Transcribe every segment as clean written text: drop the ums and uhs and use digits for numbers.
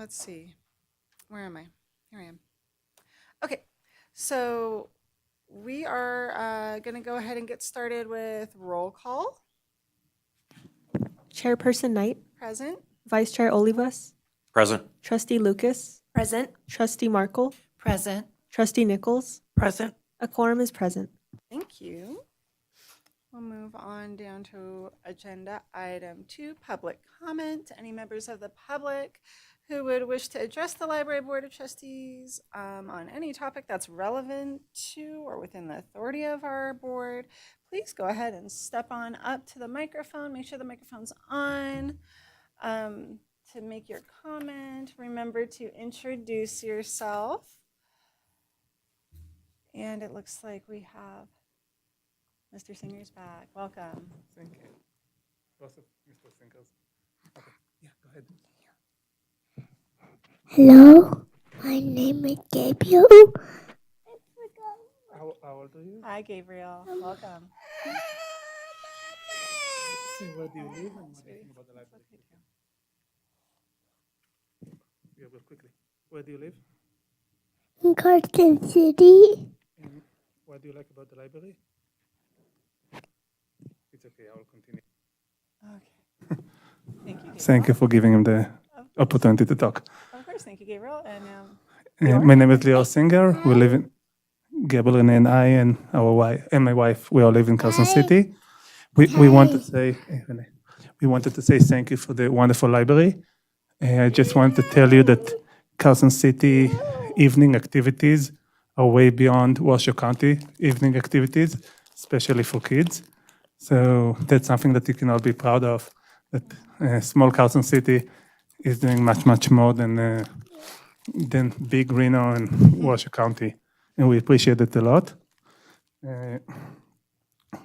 let's see. Where am I? Here I am. Okay, so we are going to go ahead and get started with roll call. Chairperson Knight, Present. Vice Chair Olivas, Present. Trustee Lucas, Present. Trustee Markle, Present. Trustee Nichols. Present. A quorum is present. Thank you. We'll move on down to agenda item 2, public comment. Any members of the public who would wish to address the Library Board of Trustees on any topic that's relevant to or within the authority of our board, please go ahead and step on up to the microphone. Make sure the microphone's on to make your comment. Remember to introduce yourself. And it looks like we have Mr. Singer's back. Welcome. Thank you. Both of Mr. Singers. Okay, yeah, go ahead. Hello, my name is Gabriel. How old are you? Hi, Gabriel. Welcome. See, where do you live and what do you think about the library? Yeah, real quickly. Where do you live? In Carson City. And what do you like about the library? It's okay, I will continue. Okay. Thank you, Gabriel. Thank you for giving him the opportunity to talk. Of course, thank you, Gabriel. And My name is Leo Singer. We live in Gabriel and I and our wife and my wife. We all live in Carson City. We want to say we wanted to say thank you for the wonderful library. I just wanted to tell you that Carson City evening activities are way beyond Washoe County evening activities, especially for kids. So that's something that you can all be proud of. That small Carson City is doing much more than big Reno and Washoe County, and we appreciate it a lot.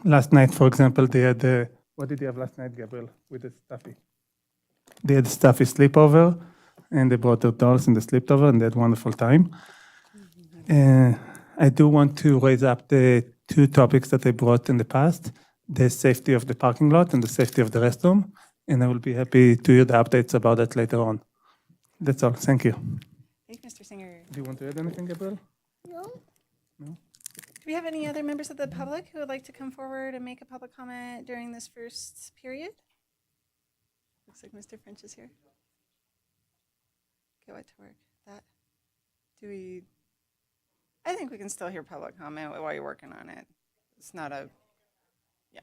Last night, for example, they had what did you have last night, Gabriel, with the stuffy? They had stuffy sleepover, and they brought their dolls and they slept over, and they had a wonderful time. I do want to raise up the 2 topics that I brought in the past, the safety of the parking lot and the safety of the restroom, and I will be happy to hear the updates about that later on. That's all. Thank you. thank you, Mr. Singer. Do you want to add anything, Gabriel? Do we have any other members of the public who would like to come forward and make a public comment during this first period? Looks like Mr. French is here. Get what to work. That. Do we? I think we can still hear public comment while you're working on it. It's not a. Yeah.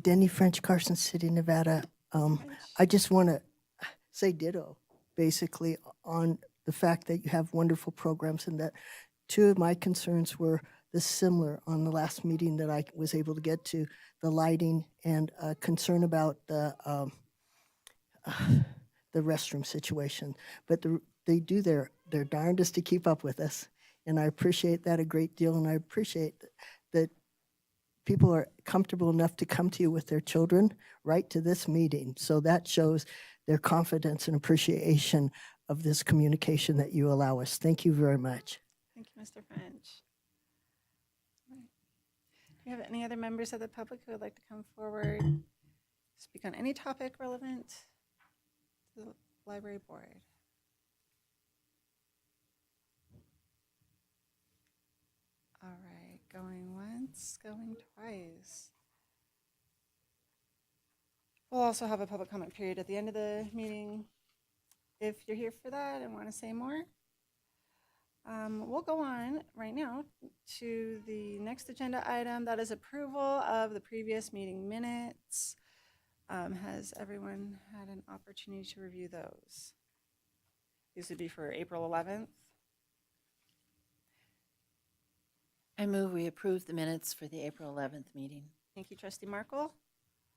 Denny French, Carson City, Nevada. I just want to say ditto, basically, on the fact that you have wonderful programs, and that 2 of my concerns were similar on the last meeting that I was able to get to, the lighting and concern about the restroom situation. But they do their darndest to keep up with us, and I appreciate that a great deal, and I appreciate that people are comfortable enough to come to you with their children right to this meeting. So that shows their confidence and appreciation of this communication that you allow us. Thank you very much. Thank you, Mr. French. Do you have any other members of the public who would like to come forward, speak on any topic relevant to the library board? All right, going once, going twice. We'll also have a public comment period at the end of the meeting if you're here for that and want to say more. We'll go on right now to the next agenda item, that is approval of the previous meeting minutes. Has everyone had an opportunity to review those? These would be for April 11th. I move we approve the minutes for the April 11th meeting. Thank you, Trustee Markle.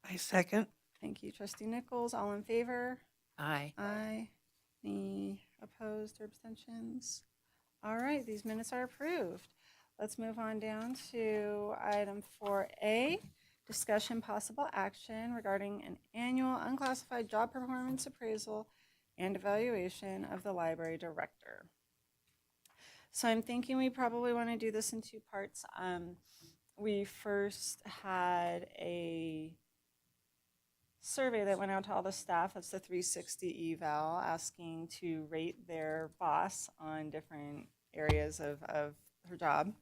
I second. Thank you, Trustee Nichols. All in favor? Aye. Aye. Any opposed or abstentions? All right, these minutes are approved. Let's move on down to item 4A, discussion possible action regarding an annual unclassified job performance appraisal and evaluation of the library director. So I'm thinking we probably want to do this in 2 parts. We first had a survey that went out to all the staff. That's the 360 eval, asking to rate their boss on different areas of her job.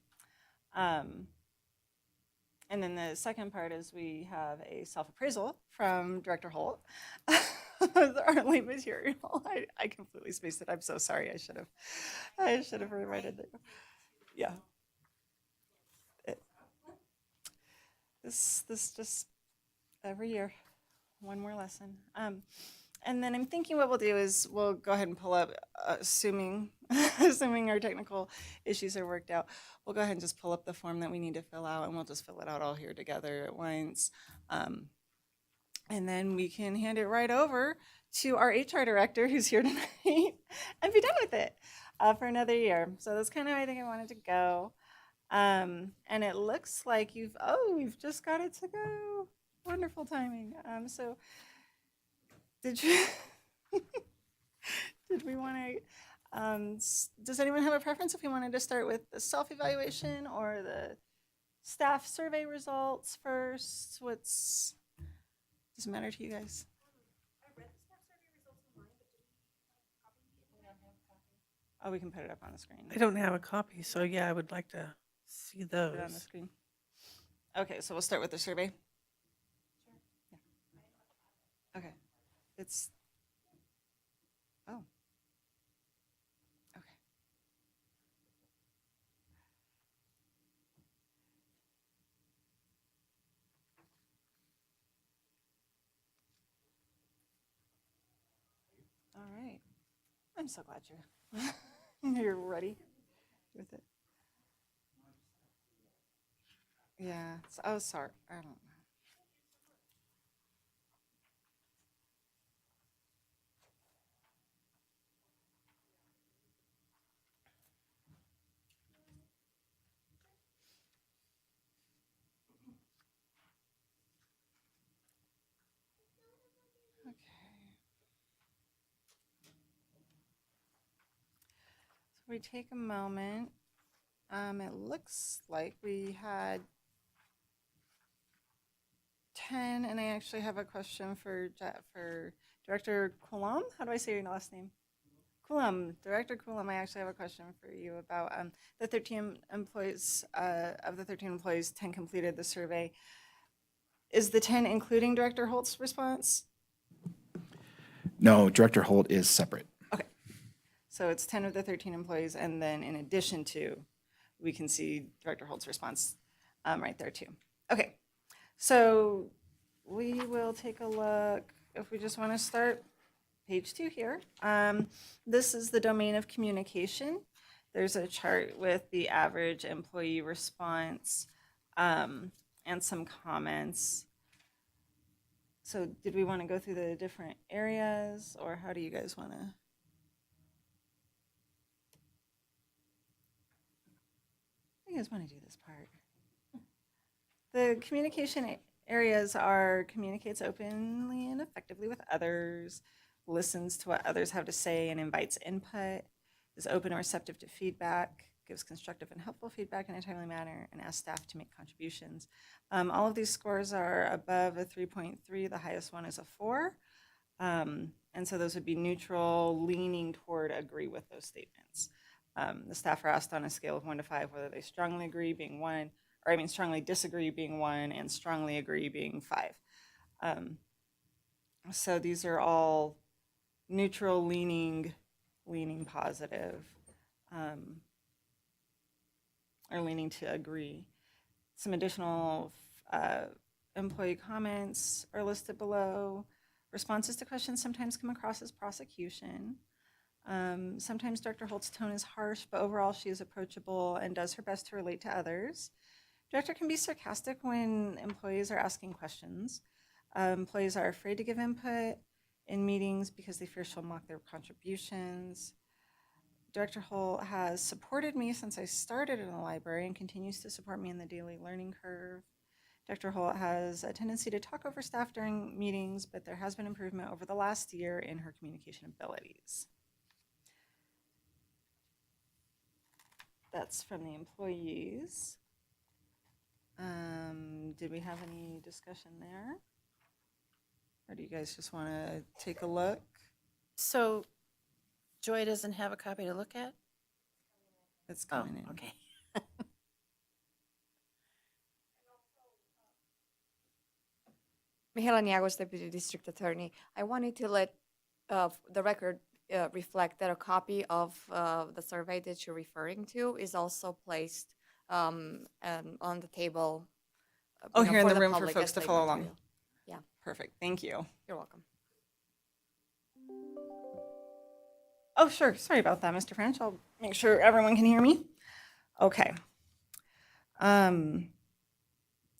And then the second part is we have a self-appraisal from Director Holt. Our late material. I completely spaced it. I'm so sorry. I should have reminded you. Yeah. This just every year, one more lesson. And then I'm thinking what we'll do is we'll go ahead and pull up, assuming our technical issues are worked out, we'll go ahead and just pull up the form that we need to fill out, and we'll just fill it out all here together at once. And then we can hand it right over to our HR director who's here tonight and be done with it for another year. So that's kind of how I think I wanted to go. And it looks like we've just got it to go. Wonderful timing. So did we want to, does anyone have a preference if we wanted to start with the self-evaluation or the staff survey results first? Does it matter to you guys? Oh, we can put it up on the screen. I don't have a copy, so yeah, I would like to see Put it on the those. screen. Okay, so we'll start with the survey. Sure. Yeah. Okay. Oh. Okay. All right. I'm so glad you're ready with it. Yeah. Oh, sorry. I don't know. Okay. So we take a moment. It looks like we had 10, and I actually have a question for Director Coulomb. How do I say your last name? Coulomb, Director Coulomb, I actually have a question for you about the 13 employees. Of the 13 employees, 10 completed the survey. Is the 10 including Director Holt's response? No, Director Holt is separate. Okay. So it's 10 of the 13 employees, and then in addition to, we can see Director Holt's response right there too. Okay. So we will take a look, if we just want to start page 2 here. This is the domain of communication. There's a chart with the average employee response and some comments. So did we want to go through the different areas, or how do you guys want to? You guys want to do this part? The communication areas are communicates openly and effectively with others, listens to what others have to say and invites input, is open and receptive to feedback, gives constructive and helpful feedback in a timely manner, and asks staff to make contributions. All of these scores are above a 3.3. The highest one is a 4. And so those would be neutral, leaning toward agree with those statements. The staff are asked on a scale of 1 to 5 whether they strongly agree, being 1, or I mean strongly disagree being 1, and strongly agree being 5. So these are all neutral, leaning positive, or leaning to agree. Some additional employee comments are listed below. Responses to questions sometimes come across as prosecution. Sometimes Director Holt's tone is harsh, but overall she is approachable and does her best to relate to others. Director can be sarcastic when employees are asking questions. Employees are afraid to give input in meetings because they fear she'll mock their contributions. Director Holt has supported me since I started in the library and continues to support me in the daily learning curve. Director Holt has a tendency to talk over staff during meetings, but there has been improvement over the last year in her communication abilities. That's from the employees. Did we have any discussion there? Or do you guys just want to take a look? So Joy doesn't have a copy to look at? It's Oh, coming in. okay. Mihaela Niagos, Deputy District Attorney. I wanted to let the record reflect that a copy of the survey that you're referring to is also placed on the table. Oh, here in for the room for public folks as to site follow along. material. Yeah, Perfect. Thank you. you're welcome. Oh, sure. Sorry about that, Mr. French. I'll make sure everyone can hear me. Okay.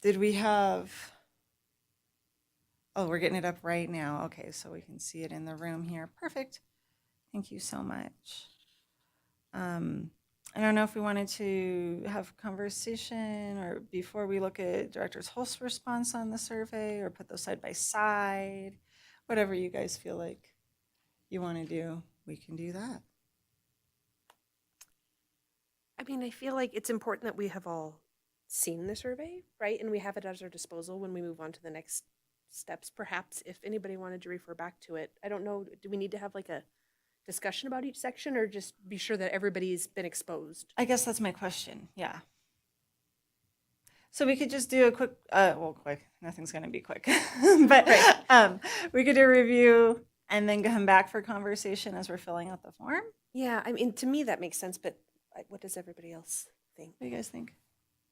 Did we have? Oh, we're getting it up right now. Okay, so we can see it in the room here. Perfect. Thank you so much. I don't know if we wanted to have a conversation or before we look at Director Holst's response on the survey or put those side by side. Whatever you guys feel like you want to do, we can do that. I mean, I feel like it's important that we have all seen the survey, right? And we have it at our disposal when we move on to the next steps. Perhaps if anybody wanted to refer back to it, I don't know, do we need to have like a discussion about each section or just be sure that everybody's been exposed? I guess that's my question. Yeah. So we could just do a quick, quick, nothing's going to be quick, but we could do a review and then come back for conversation as we're filling out the form. Yeah, I mean, to me that makes sense, but what does everybody else think? What do you guys think?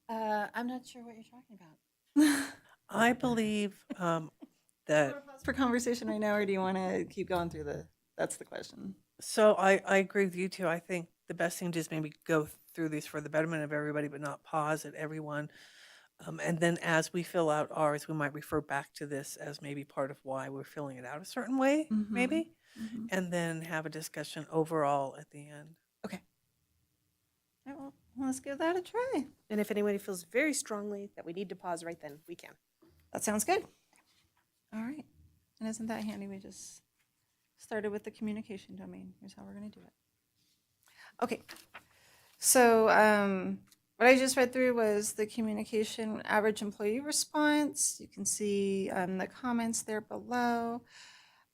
I'm not sure what you're talking about. I believe that, For conversation right now, or do you want to keep going through that's the question. so I agree with you too. I think the best thing is maybe go through these for the betterment of everybody, but not pause at everyone. And then as we fill out ours, we might refer back to this as maybe part of why we're filling it out a certain way, maybe, and then have a discussion overall at the end. Okay. All right, well, let's give that a try. And if anybody feels very strongly that we need to pause right then, we can. That sounds good. All right. And isn't that handy? We just started with the communication domain. Here's how we're going to do it. Okay. So what I just read through was the communication average employee response. You can see the comments there below.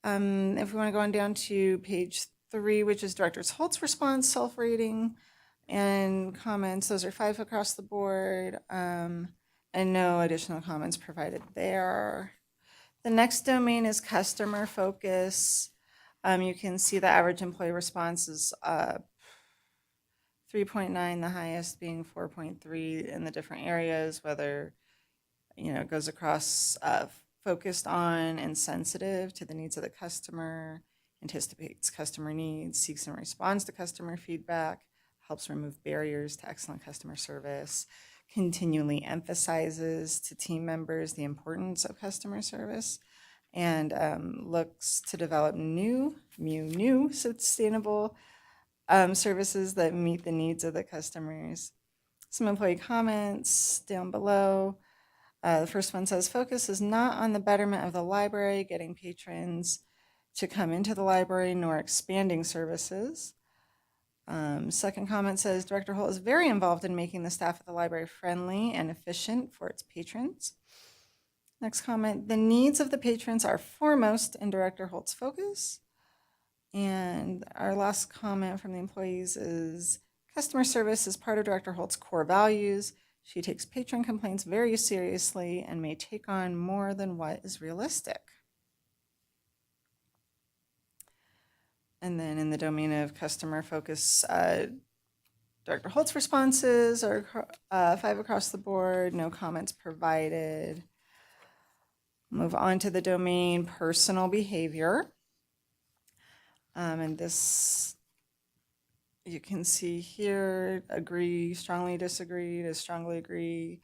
If we want to go on down to page 3, which is Director Holt's response, self-rating, and comments, those are 5 across the board, and no additional comments provided there. The next domain is customer focus. You can see the average employee response is 3.9, the highest being 4.3 in the different areas, whether, it goes across focused on and sensitive to the needs of the customer, anticipates customer needs, seeks and responds to customer feedback, helps remove barriers to excellent customer service, continually emphasizes to team members the importance of customer service, and looks to develop new sustainable services that meet the needs of the customers. Some employee comments down below. The first one says, focus is not on the betterment of the library, getting patrons to come into the library, nor expanding services. Second comment says, Director Holt is very involved in making the staff at the library friendly and efficient for its patrons. Next comment, the needs of the patrons are foremost in Director Holt's focus. And our last comment from the employees is, customer service is part of Director Holt's core values. She takes patron complaints very seriously and may take on more than what is realistic. And then in the domain of customer focus, Director Holt's responses are 5 across the board, no comments provided. Move on to the domain personal behavior. And this, you can see here, agree, strongly disagree, to strongly agree.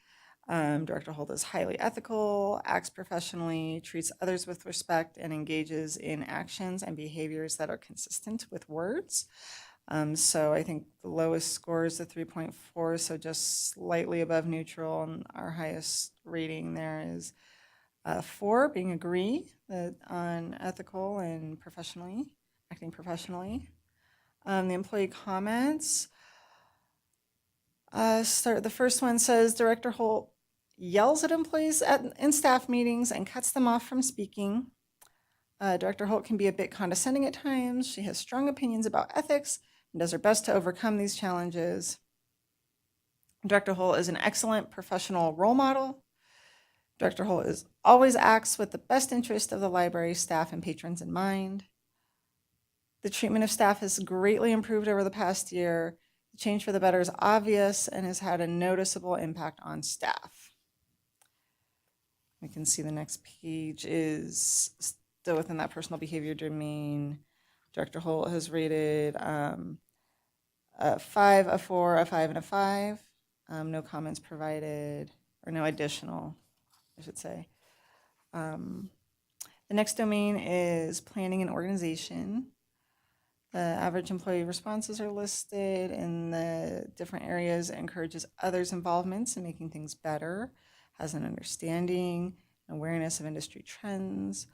Director Holt is highly ethical, acts professionally, treats others with respect, and engages in actions and behaviors that are consistent with words. So I think the lowest score is the 3.4, so just slightly above neutral, and our highest rating there is 4, being agree on ethical and acting professionally. The employee comments. The first one says, Director Holt yells at employees in staff meetings and cuts them off from speaking. Director Holt can be a bit condescending at times. She has strong opinions about ethics and does her best to overcome these challenges. Director Holt is an excellent professional role model. Director Holt always acts with the best interest of the library staff and patrons in mind. The treatment of staff has greatly improved over the past year. The change for the better is obvious and has had a noticeable impact on staff. We can see the next page is still within that personal behavior domain. Director Holt has rated a 5, a 4, a 5, and a 5. No comments provided, or no additional, I should say. The next domain is planning and organization. The average employee responses are listed in the different areas. It encourages others' involvements in making things better, has an understanding, awareness of industry trends,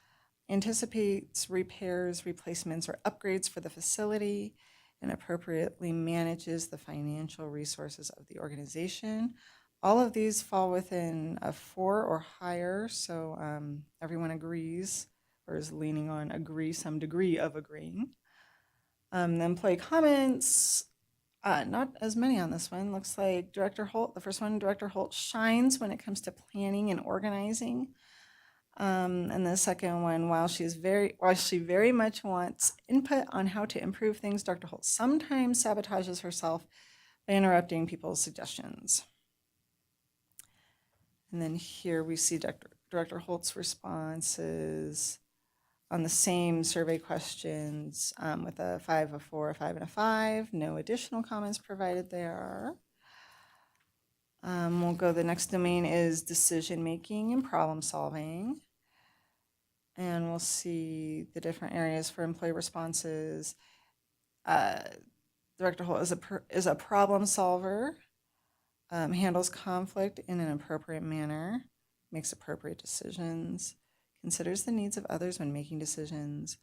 anticipates repairs, replacements, or upgrades for the facility, and appropriately manages the financial resources of the organization. All of these fall within a 4 or higher, so everyone agrees, or is leaning on some degree of agreeing. The employee comments, not as many on this one. Looks like Director Holt, the first one, Director Holt shines when it comes to planning and organizing. And the second one, while she very much wants input on how to improve things, Dr. Holt sometimes sabotages herself by interrupting people's suggestions. And then here we see Director Holt's responses on the same survey questions with a 5, a 4, a 5, and a 5. No additional comments provided there. We'll go, the next domain is decision-making and problem-solving. And we'll see the different areas for employee responses. Director Holt is a problem solver, handles conflict in an appropriate manner, makes appropriate decisions, considers the needs of others when making decisions,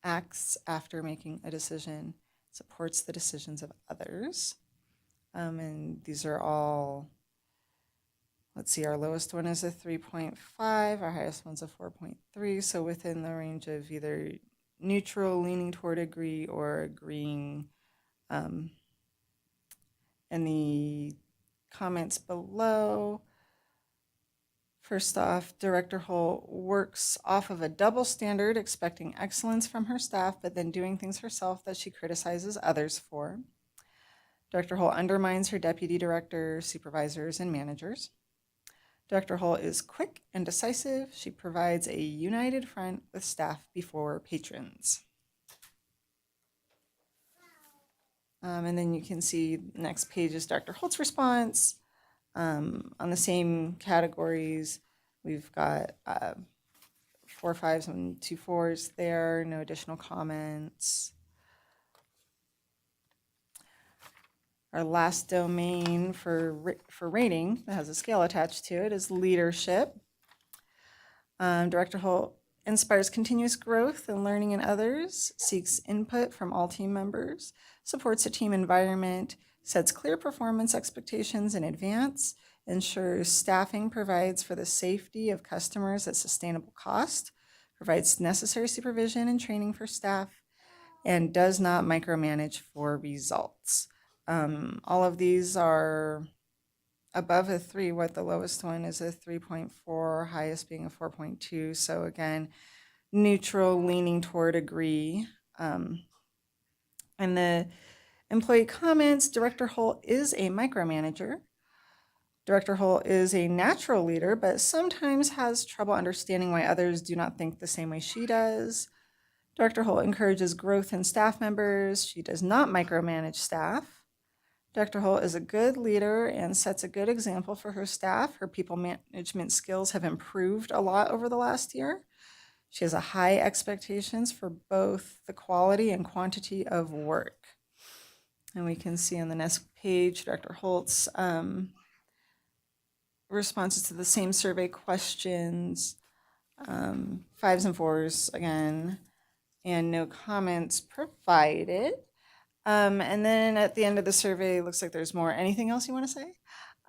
acts after making a decision, supports the decisions of others. And these are all, let's see, our lowest one is a 3.5, our highest one's a 4.3, so within the range of either neutral, leaning toward agree, or agreeing. And the comments below, first off, Director Holt works off of a double standard, expecting excellence from her staff, but then doing things herself that she criticizes others for. Director Holt undermines her deputy director, supervisors, and managers. Director Holt is quick and decisive. She provides a united front with staff before patrons. And then you can see next page is Dr. Holt's response. On the same categories, we've got 4 5s and 2 4s there, no additional comments. Our last domain for rating that has a scale attached to it is leadership. Director Holt inspires continuous growth and learning in others, seeks input from all team members, supports a team environment, sets clear performance expectations in advance, ensures staffing provides for the safety of customers at sustainable cost, provides necessary supervision and training for staff, and does not micromanage for results. All of these are above a 3, what the lowest one is a 3.4, highest being a 4.2. So again, neutral, leaning toward agree. And the employee comments, Director Holt is a micromanager. Director Holt is a natural leader, but sometimes has trouble understanding why others do not think the same way she does. Director Holt encourages growth in staff members. She does not micromanage staff. Dr. Holt is a good leader and sets a good example for her staff. Her people management skills have improved a lot over the last year. She has a high expectations for both the quality and quantity of work. And we can see on the next page, Dr. Holt's responses to the same survey questions, 5s and 4s again, and no comments provided. And then at the end of the survey, looks like there's more. Anything else you want to say?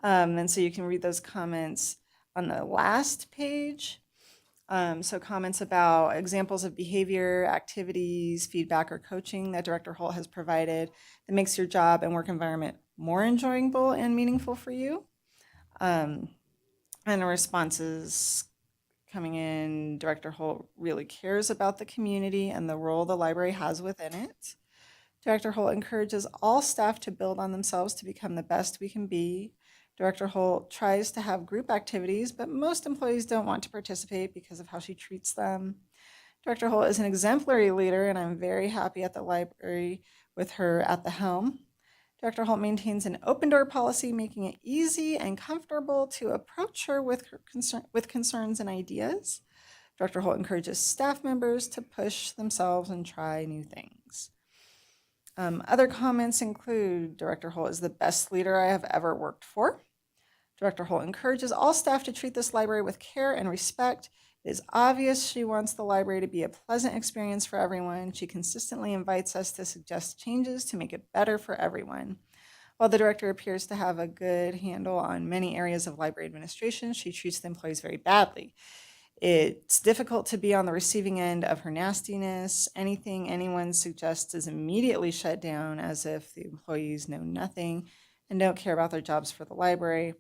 And so you can read those comments on the last page. So comments about examples of behavior, activities, feedback, or coaching that Director Holt has provided that makes your job and work environment more enjoyable and meaningful for you. And the responses coming in, Director Holt really cares about the community and the role the library has within it. Director Holt encourages all staff to build on themselves to become the best we can be. Director Holt tries to have group activities, but most employees don't want to participate because of how she treats them. Director Holt is an exemplary leader, and I'm very happy at the library with her at the helm. Director Holt maintains an open door policy, making it easy and comfortable to approach her with concerns and ideas. Director Holt encourages staff members to push themselves and try new things. Other comments include Director Holt is the best leader I have ever worked for. Director Holt encourages all staff to treat this library with care and respect. It is obvious she wants the library to be a pleasant experience for everyone. She consistently invites us to suggest changes to make it better for everyone. While the director appears to have a good handle on many areas of library administration, she treats the employees very badly. It's difficult to be on the receiving end of her nastiness. Anything anyone suggests is immediately shut down as if the employees know nothing and don't care about their jobs for the library.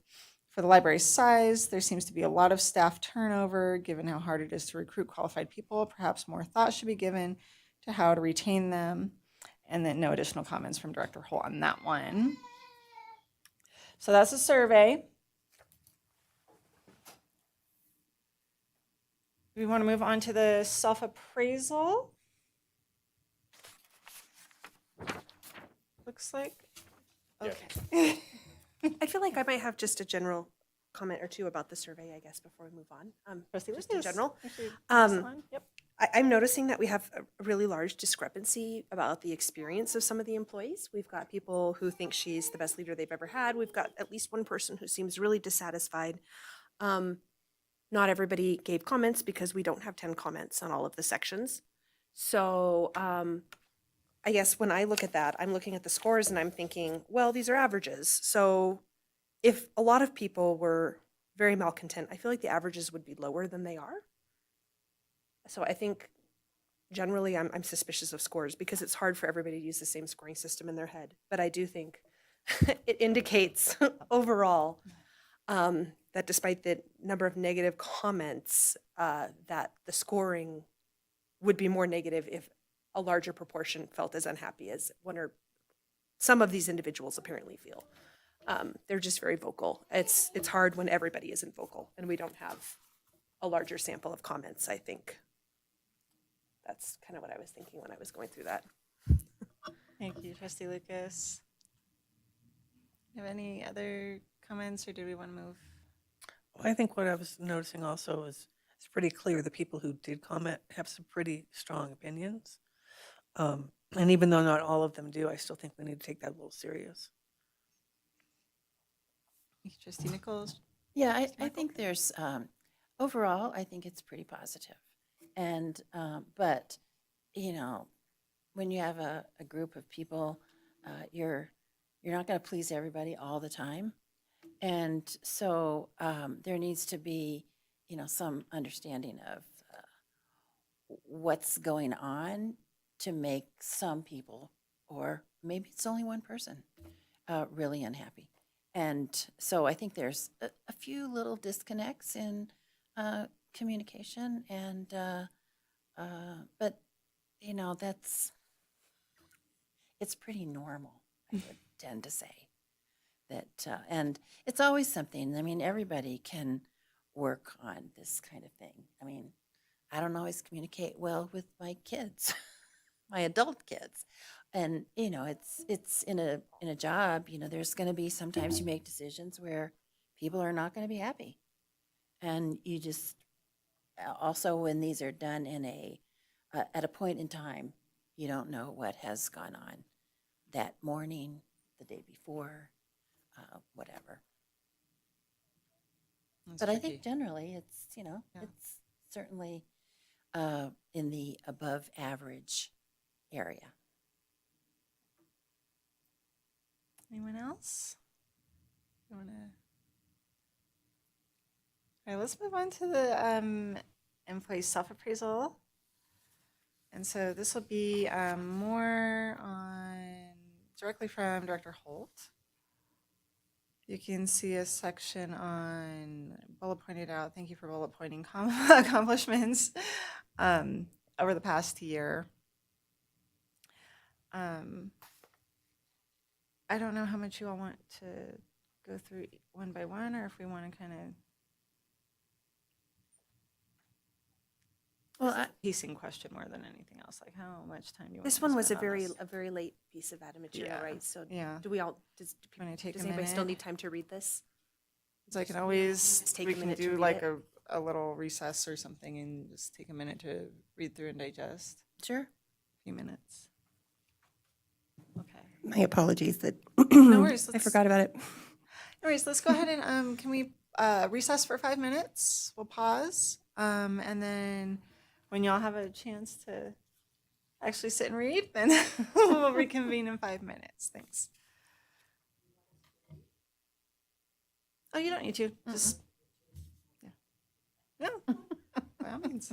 For the library's size, there seems to be a lot of staff turnover. Given how hard it is to recruit qualified people, perhaps more thought should be given to how to retain them. And then no additional comments from Director Holt on that one. So that's a survey. We want to move on to the self-appraisal. Looks like, okay. I feel like I might have just a general comment or two about the survey, I guess, before we move on. Trustee Just in Lucas, general. actually, Um, next one. Yep. I'm noticing that we have a really large discrepancy about the experience of some of the employees. We've got people who think she's the best leader they've ever had. We've got at least one person who seems really dissatisfied. Not everybody gave comments because we don't have 10 comments on all of the sections. So I guess when I look at that, I'm looking at the scores and I'm thinking, well, these are averages. So if a lot of people were very malcontent, I feel like the averages would be lower than they are. So I think generally I'm suspicious of scores because it's hard for everybody to use the same scoring system in their head. But I do think it indicates overall that despite the number of negative comments, that the scoring would be more negative if a larger proportion felt as unhappy as one or some of these individuals apparently feel. They're just very vocal. It's hard when everybody isn't vocal and we don't have a larger sample of comments, I think. That's kind of what I was thinking when I was going through that. Thank you, Trustee Lucas. You have any other comments, or do we want to move? Well, I think what I was noticing also is it's pretty clear the people who did comment have some pretty strong opinions. And even though not all of them do, I still think we need to take that a little serious. Thank you, Trustee Nichols. Yeah, Trustee I Michael? think there's, overall, I think it's pretty positive. And, but, you know, when you have a group of people, you're not going to please everybody all the time. And so there needs to be, you know, some understanding of what's going on to make some people, or maybe it's only one person, really unhappy. And so I think there's a few little disconnects in communication, and but you know it's pretty normal. I would tend to say that, and it's always something. I mean, everybody can work on this kind of thing. I mean, I don't always communicate well with my kids, my adult kids. And, you know, it's in a job, you know, there's going to be sometimes you make decisions where people are not going to be happy. And you just, also when these are done in at a point in time, you don't know what has gone on that morning, the day before, whatever. That's But I tricky. think generally it's, you know, Yeah. it's certainly in the above average area. Anyone else? You want to? All right, let's move on to the employee self-appraisal. And so this will be more on directly from Director Holt. You can see a section on bullet pointed out. Thank you for bullet pointing accomplishments over the past year. I don't know how much you all want to go through one by one, or if we want to kind of. Well, Pacing question more than anything else. Like, how much time do you want? This to one was spend on this? a very late piece of added material, Yeah, right? So yeah. do we all, does Wanna take a anybody still minute? need time to read this? So I can always, Just take we a can minute to do read like it. a little recess or something and just take a minute to read through and digest. sure. A few minutes. Okay. My apologies that No worries. I forgot about it. No worries. Let's go ahead and can we recess for 5 minutes? We'll pause. And then when y'all have a chance to actually sit and read, then we'll reconvene in 5 minutes. Thanks. Oh, you don't need to. Just, yeah. Yeah, by all means.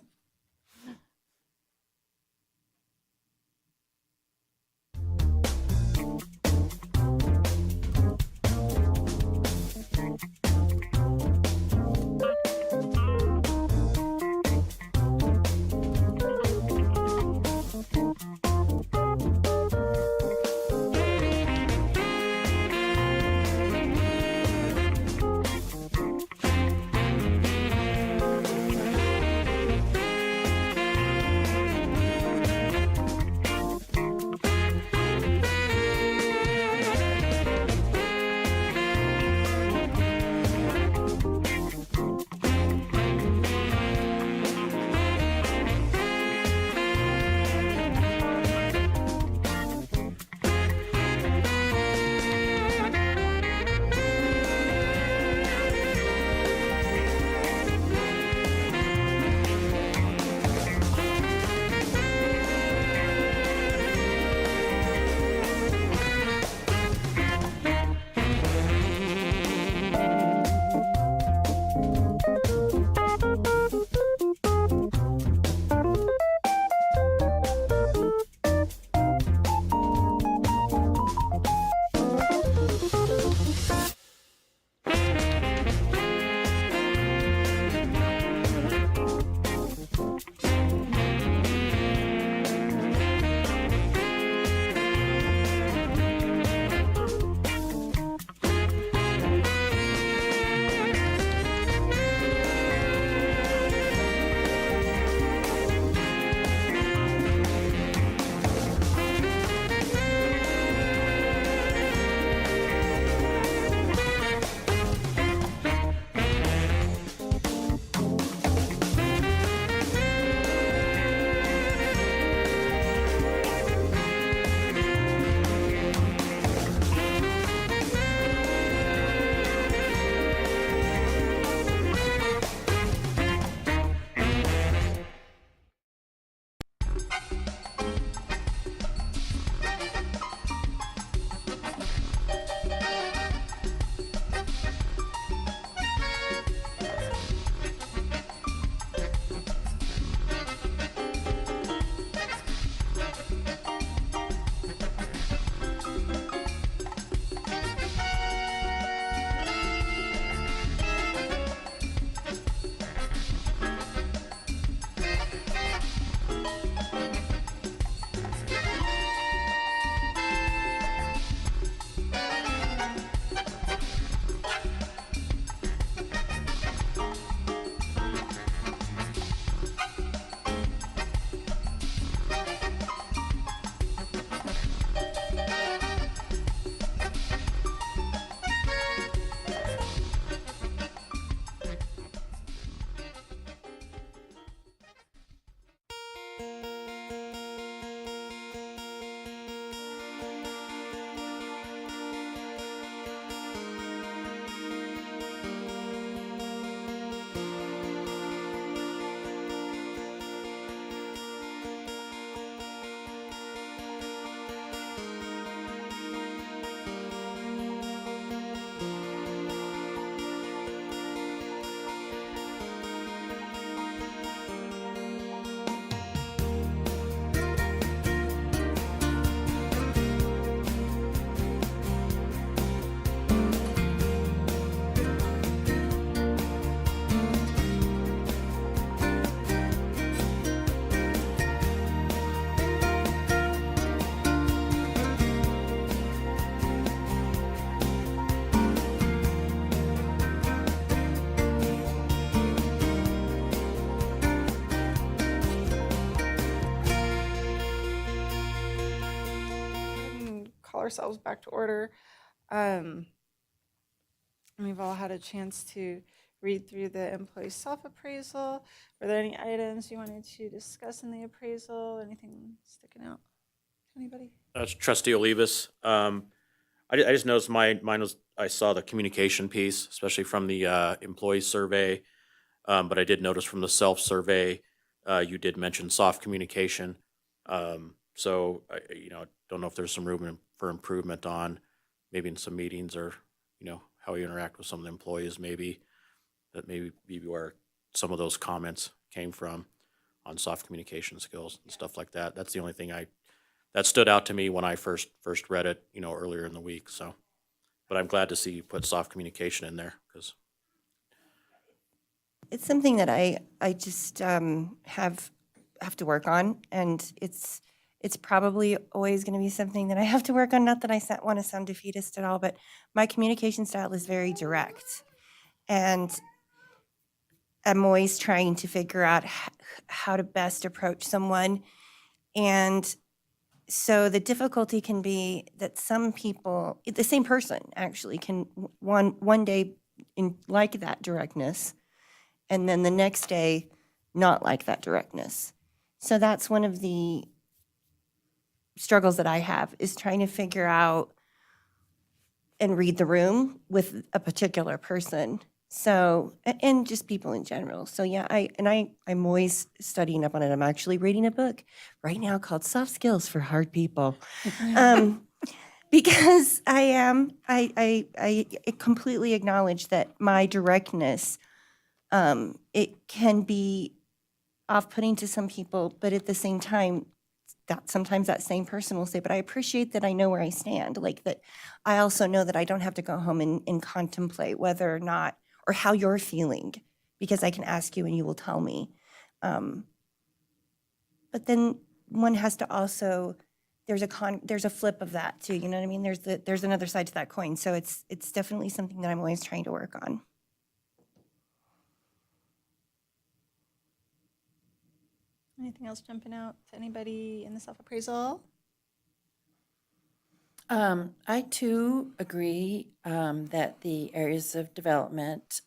call ourselves back to order. We've all had a chance to read through the employee self-appraisal. Were there any items you wanted to discuss in the appraisal? Anything sticking out? Anybody? Trustee Olivas. I just noticed mine was, I saw the communication piece, especially from the employee survey. But I did notice from the self-survey, you did mention soft communication. So I don't know if there's some room for improvement on maybe in some meetings or, how you interact with some of the employees, maybe where some of those comments came from on soft communication skills and stuff like that. That's the only thing that stood out to me when I first read it, earlier in the week. So, but I'm glad to see you put soft communication in there because It's something that I just have to work on, and it's probably always going to be something that I have to work on. Not that I want to sound defeatist at all, but my communication style is very direct, and I'm always trying to figure out how to best approach someone. And so the difficulty can be that some people, the same person actually, can one day like that directness, and then the next day not like that directness. So that's one of the struggles that I have, is trying to figure out and read the room with a particular person. So, and just people in general. So yeah, I'm always studying up on it. I'm actually reading a book right now called Soft Skills for Hard People. Because I completely acknowledge that my directness, it can be off-putting to some people, but at the same time, that sometimes that same person will say, but I appreciate that I know where I stand. Like that, I also know that I don't have to go home and contemplate whether or not, or how you're feeling, because I can ask you and you will tell me. But then one has to also, there's a flip of that too. You know what I mean? There's another side to that coin. So it's definitely something that I'm always trying to work on. Anything else jumping out to anybody in the self-appraisal? I too agree that the areas of development,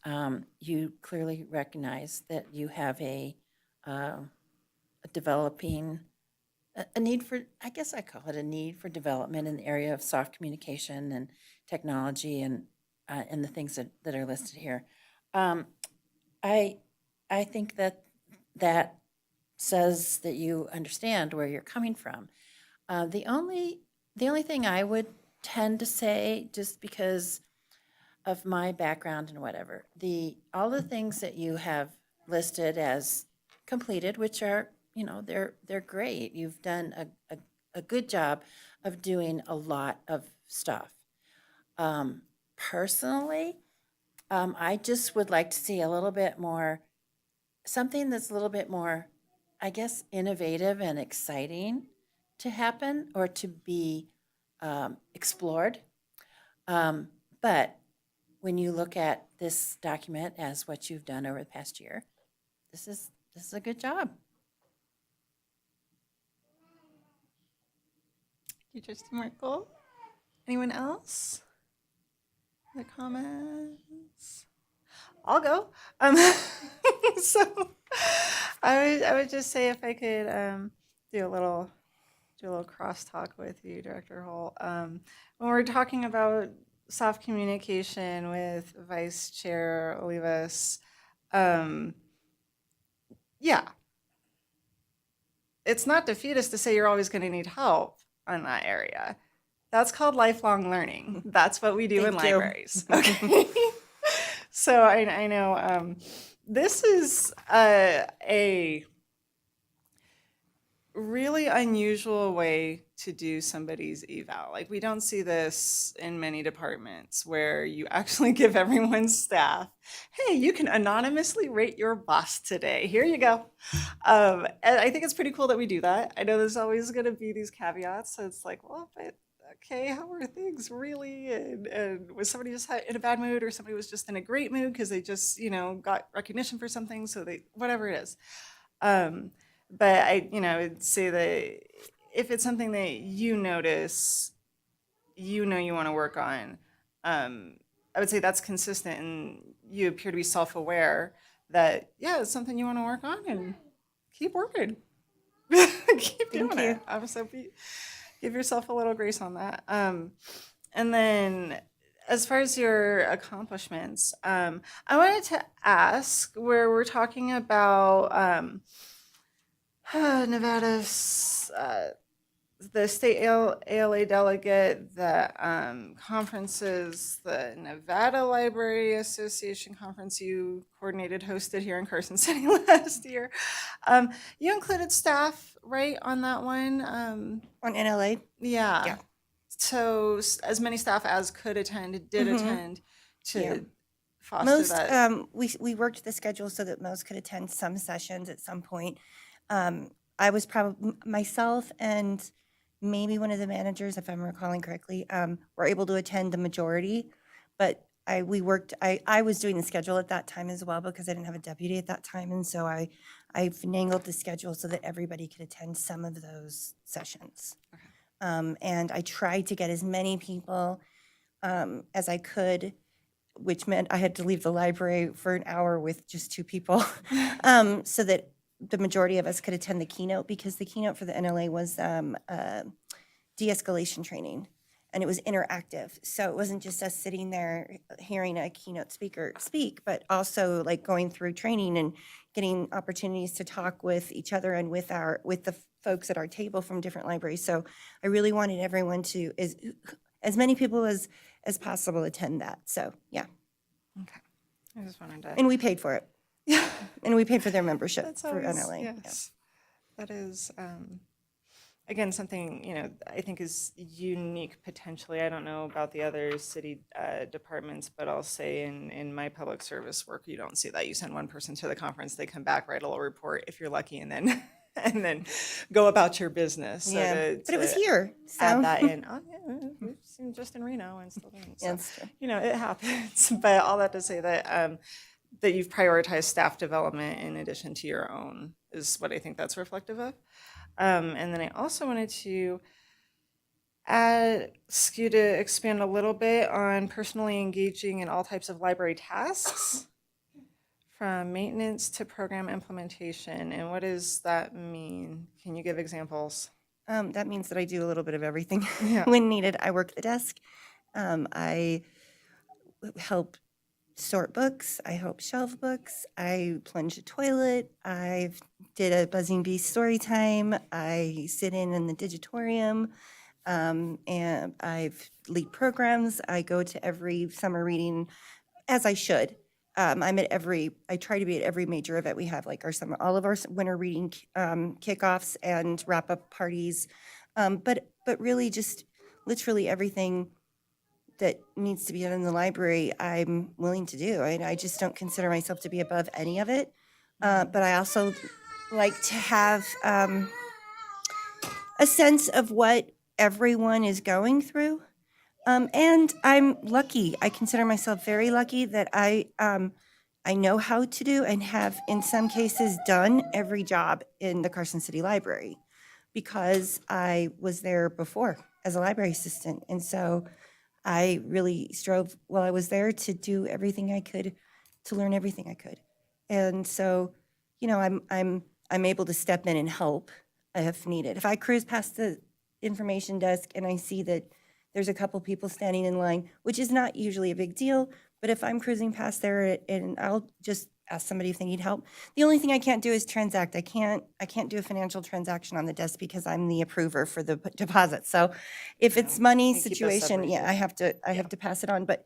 you clearly recognize that you have a developing, a need for, I guess I call it a need for development in the area of soft communication and technology and the things that are listed here. I think that says that you understand where you're coming from. The only thing I would tend to say, just because of my background and whatever, all the things that you have listed as completed, which are, they're great. You've done a good job of doing a lot of stuff. Personally, I just would like to see a little bit more, something that's a little bit more, I guess, innovative and exciting to happen or to be explored. But when you look at this document as what you've done over the past year, this is a good job. You, Trustee Merkel? Anyone else? Other comments? I'll go. So I would just say if I could do a little crosstalk with you, Director Holt. When we're talking about soft communication with Vice Chair Olivas, yeah, it's not defeatist to say you're always going to need help in that area. That's called lifelong learning. That's what we do in Thank you. libraries. Okay. So I know this is a really unusual way to do somebody's eval. Like, we don't see this in many departments where you actually give everyone's staff, hey, you can anonymously rate your boss today. Here you go. And I think it's pretty cool that we do that. I know there's always going to be these caveats. So it's like, well, but okay, how are things really? And was somebody just in a bad mood, or somebody was just in a great mood because they just, got recognition for something? So whatever it is. But I would say that if it's something that you notice you know you want to work on, I would say that's consistent, and you appear to be self-aware that, yeah, it's something you want to work on, and keep working. Keep doing it. Give yourself a little grace on that. And then as far as your accomplishments, I wanted to ask where we're talking about Nevada's the state ALA delegate, the conferences, the Nevada Library Association conference you coordinated, hosted here in Carson City last year. You included staff, right, on that one? On NLA? Yeah. Yeah. So as many staff as could attend, did Mhm. attend to Yeah. foster Most, that. we worked the schedule so that most could attend some sessions at some point. I was probably, myself and maybe one of the managers, if I'm recalling correctly, were able to attend the majority. But I was doing the schedule at that time as well because I didn't have a deputy at that time. And so I finagled the schedule so that everybody could attend some of those sessions. And I tried to get as many people as I could, which meant I had to leave the library for an hour with just 2 people, so that the majority of us could attend the keynote, because the keynote for the NLA was de-escalation training, and it was interactive. So it wasn't just us sitting there hearing a keynote speaker speak, but also like going through training and getting opportunities to talk with each other and with the folks at our table from different libraries. So I really wanted everyone to, as many people as possible, attend that. So yeah. Okay. I just wanted to. And we paid for it. Yeah. And we paid for their membership That's for always, NLA. yes. That is, again, something, I think is unique potentially. I don't know about the other city departments, but I'll say in my public service work, you don't see that. You send one person to the conference, they come back, write a little report if you're lucky, and then and then go about your business. So Yeah. But it was here. So. Add that in. Oh, yeah, we've seen just in Reno and still doing so. Yeah, that's true. It happens. But all that to say that that you've prioritized staff development in addition to your own is what I think that's reflective of. And then I also wanted to ask you to expand a little bit on personally engaging in all types of library tasks, from maintenance to program implementation. And what does that mean? Can you give examples? That means that I do a little bit of everything Yeah. when needed. I work the desk. I help sort books. I help shelve books. I plunge a toilet. I did a Buzzing Bee story time. I sit in the digitorium. And I've lead programs. I go to every summer reading, as I should. I try to be at every major event we have, like all of our winter reading kickoffs and wrap-up parties. But really just literally everything that needs to be done in the library, I'm willing to do. I just don't consider myself to be above any of it. But I also like to have a sense of what everyone is going through. And I'm lucky. I consider myself very lucky that I know how to do and have, in some cases, done every job in the Carson City Library, because I was there before as a library assistant. And so I really strove while I was there to do everything I could, to learn everything I could. And so, I'm able to step in and help if needed. If I cruise past the information desk and I see that there's a couple people standing in line, which is not usually a big deal, but if I'm cruising past there and I'll just ask somebody if they need help. The only thing I can't do is transact. I can't do a financial transaction on the desk because I'm the approver for the deposit. So if it's money And keep those situation, yeah, separated. I have to pass it on. But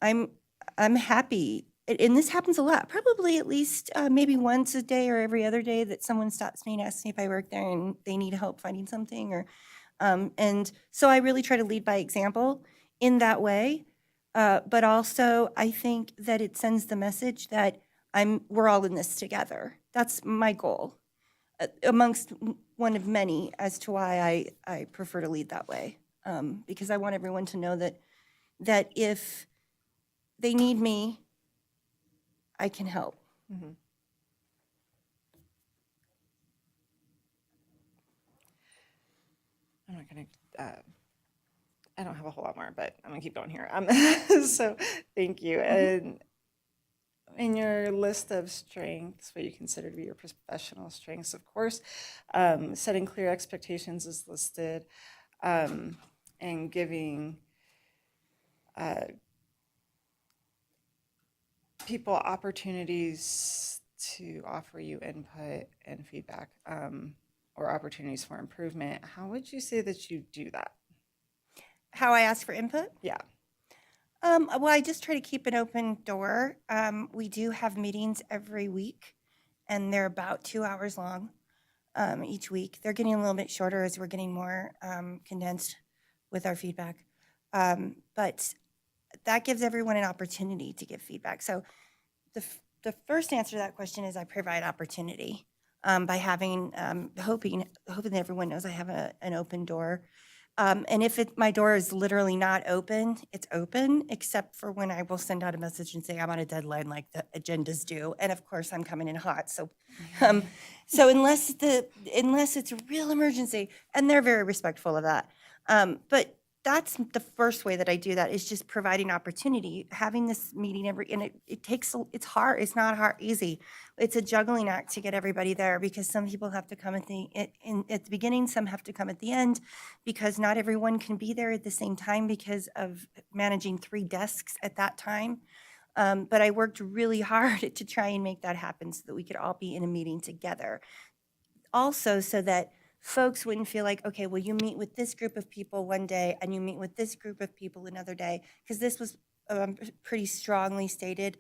I'm happy. And this happens a lot, probably at least maybe once a day or every other day, that someone stops me and asks me if I work there and they need help finding something. Or and so I really try to lead by example in that way. But also I think that it sends the message that we're all in this together. That's my goal, amongst one of many, as to why I prefer to lead that way. Because I want everyone to know that if they need me, I can help. Mhm. I'm not going to I don't have a whole lot more, but I'm gonna keep going here. So thank you. Mm-hmm. And in your list of strengths, what you consider to be your professional strengths, of course, setting clear expectations is listed, and giving people opportunities to offer you input and feedback, or opportunities for improvement. How would you say that you do that? How I ask for input? Yeah. Well, I just try to keep an open door. We do have meetings every week, and they're about 2 hours long each week. They're getting a little bit shorter as we're getting more condensed with our feedback. But that gives everyone an opportunity to give feedback. So the first answer to that question is I provide opportunity by having, hoping that everyone knows I have an open door. And if my door is literally not open, it's open, except for when I will send out a message and say I'm on a deadline like the agendas do. And of course, I'm coming in hot. So, so unless it's a real emergency, and they're very respectful of that. But that's the first way that I do that, is just providing opportunity, having this meeting and it's hard. It's not hard, easy. It's a juggling act to get everybody there, because some people have to come at the beginning, some have to come at the end, because not everyone can be there at the same time because of managing 3 desks at that time. But I worked really hard to try and make that happen so that we could all be in a meeting together. Also, so that folks wouldn't feel like, okay, well, you meet with this group of people one day and you meet with this group of people another day, because this was pretty strongly stated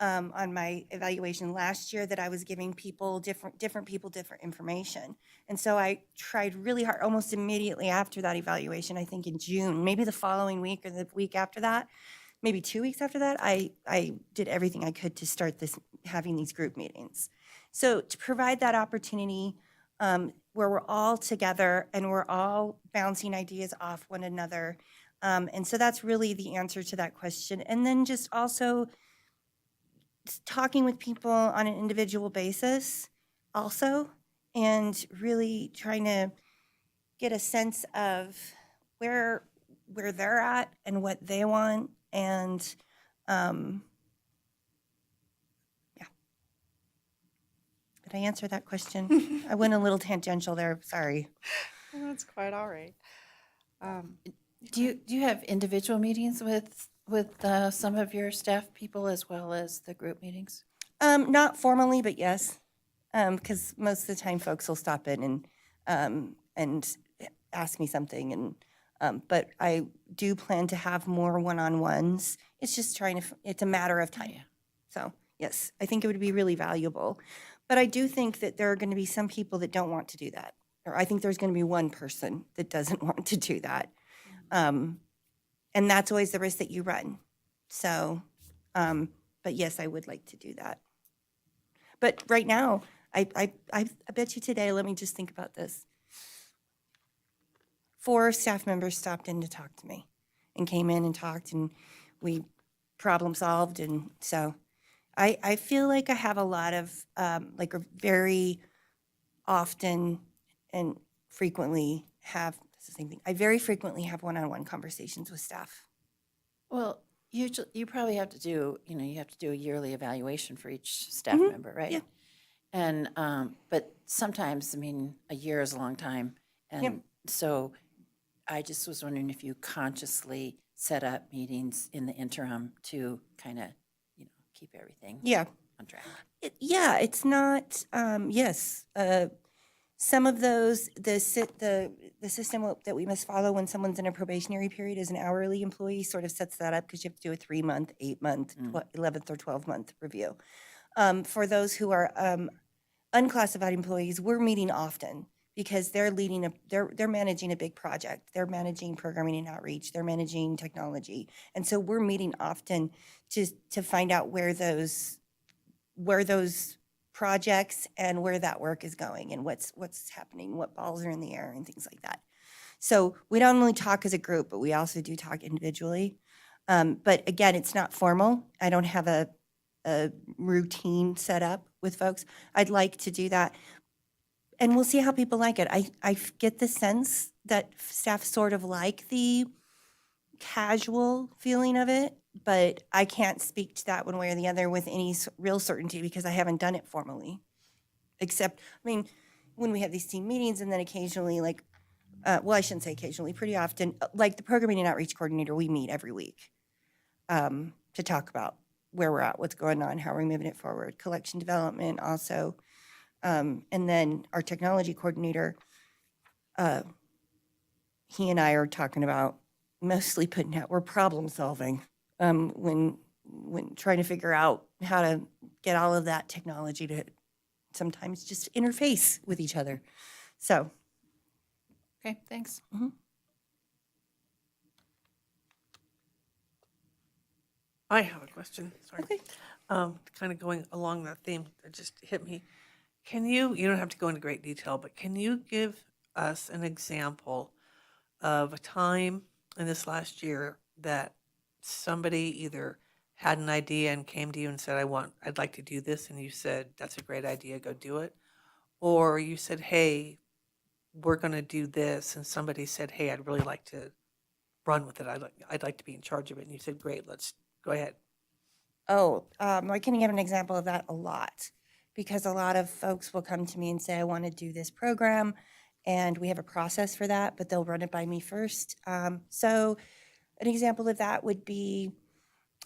on my evaluation last year, that I was giving people different people different information. And so I tried really hard almost immediately after that evaluation, I think in June, maybe the following week or the week after that, maybe 2 weeks after that, I did everything I could to start having these group meetings. So to provide that opportunity where we're all together and we're all bouncing ideas off one another. And so that's really the answer to that question. And then just also talking with people on an individual basis also, and really trying to get a sense of where they're at and what they want. And yeah. Did I answer that question? I went a little tangential there, sorry. Well, that's quite all right. Do you have individual meetings with some of your staff people as well as the group meetings? Not formally, but yes, because most of the time folks will stop in and ask me something, and but I do plan to have more one-on-ones. It's just it's a matter of time. Yeah. So yes, I think it would be really valuable. But I do think that there are going to be some people that don't want to do that, or I think there's going to be one person that doesn't want to do that, and that's always the risk that you run. So, but yes, I would like to do that. But right now, I bet you today, let me just think about this. 4 staff members stopped in to talk to me and came in and talked, and we problem solved. And so I feel like I have a lot of, like a very often and frequently have, that's the same thing. I very frequently have one-on-one conversations with staff. Well, you probably have to do, you have to do a yearly evaluation for each staff Mhm. member, right? Yeah. And, but sometimes, a year is a long time. And so I just was wondering if you consciously set up meetings in the interim to kind of, keep everything Yeah. on track. It's not, yes. Some of those, the system that we must follow when someone's in a probationary period as an hourly employee sort of sets that up, because you have to do a 3-month, 8-month, 11th or 12-month review. For those who are unclassified employees, we're meeting often because they're they're managing a big project. They're managing programming and outreach. They're managing technology. And so we're meeting often to find out where those projects and where that work is going and what's happening, what balls are in the air and things like that. So we don't only talk as a group, but we also do talk individually. But again, it's not formal. I don't have a routine set up with folks. I'd like to do that. And we'll see how people like it. I get the sense that staff sort of like the casual feeling of it, but I can't speak to that one way or the other with any real certainty because I haven't done it formally. Except, I mean, when we have these team meetings and then occasionally, like, well, I shouldn't say occasionally, pretty often, like the programming and outreach coordinator, we meet every week to talk about where we're at, what's going on, how we're moving it forward, collection development also. And then our technology coordinator, he and I are talking about mostly putting out, we're problem solving when trying to figure out how to get all of that technology to sometimes just interface with each other. So, Okay, thanks. I have a question, sorry. okay. Kind of going along that theme, it just hit me. You don't have to go into great detail, but can you give us an example of a time in this last year that somebody either had an idea and came to you and said, I'd like to do this, and you said, that's a great idea, go do it? Or you said, hey, we're going to do this, and somebody said, hey, I'd really like to run with it. I'd like to be in charge of it. And you said, great, let's go ahead. Oh, I can give an example of that a lot because a lot of folks will come to me and say, I want to do this program, and we have a process for that, but they'll run it by me first. So an example of that would be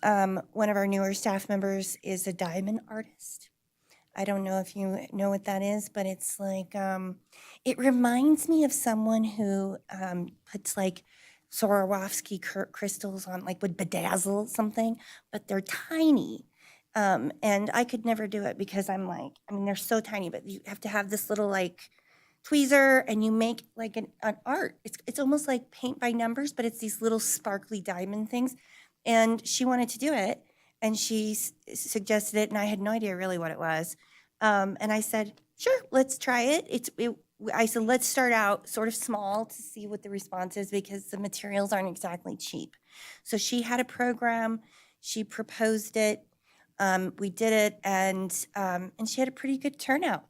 one of our newer staff members is a diamond artist. I don't know if you know what that is, but it's like, it reminds me of someone who puts like Swarovski crystals on, like would bedazzle something, but they're tiny. And I could never do it because I'm like, I mean, they're so tiny, but you have to have this little like tweezer and you make like an art. It's almost like paint by numbers, but it's these little sparkly diamond things. And she wanted to do it. And she suggested it, and I had no idea really what it was. And I said, sure, let's try it. I said, let's start out sort of small to see what the response is because the materials aren't exactly cheap. So she had a program, she proposed it, we did it, and she had a pretty good turnout.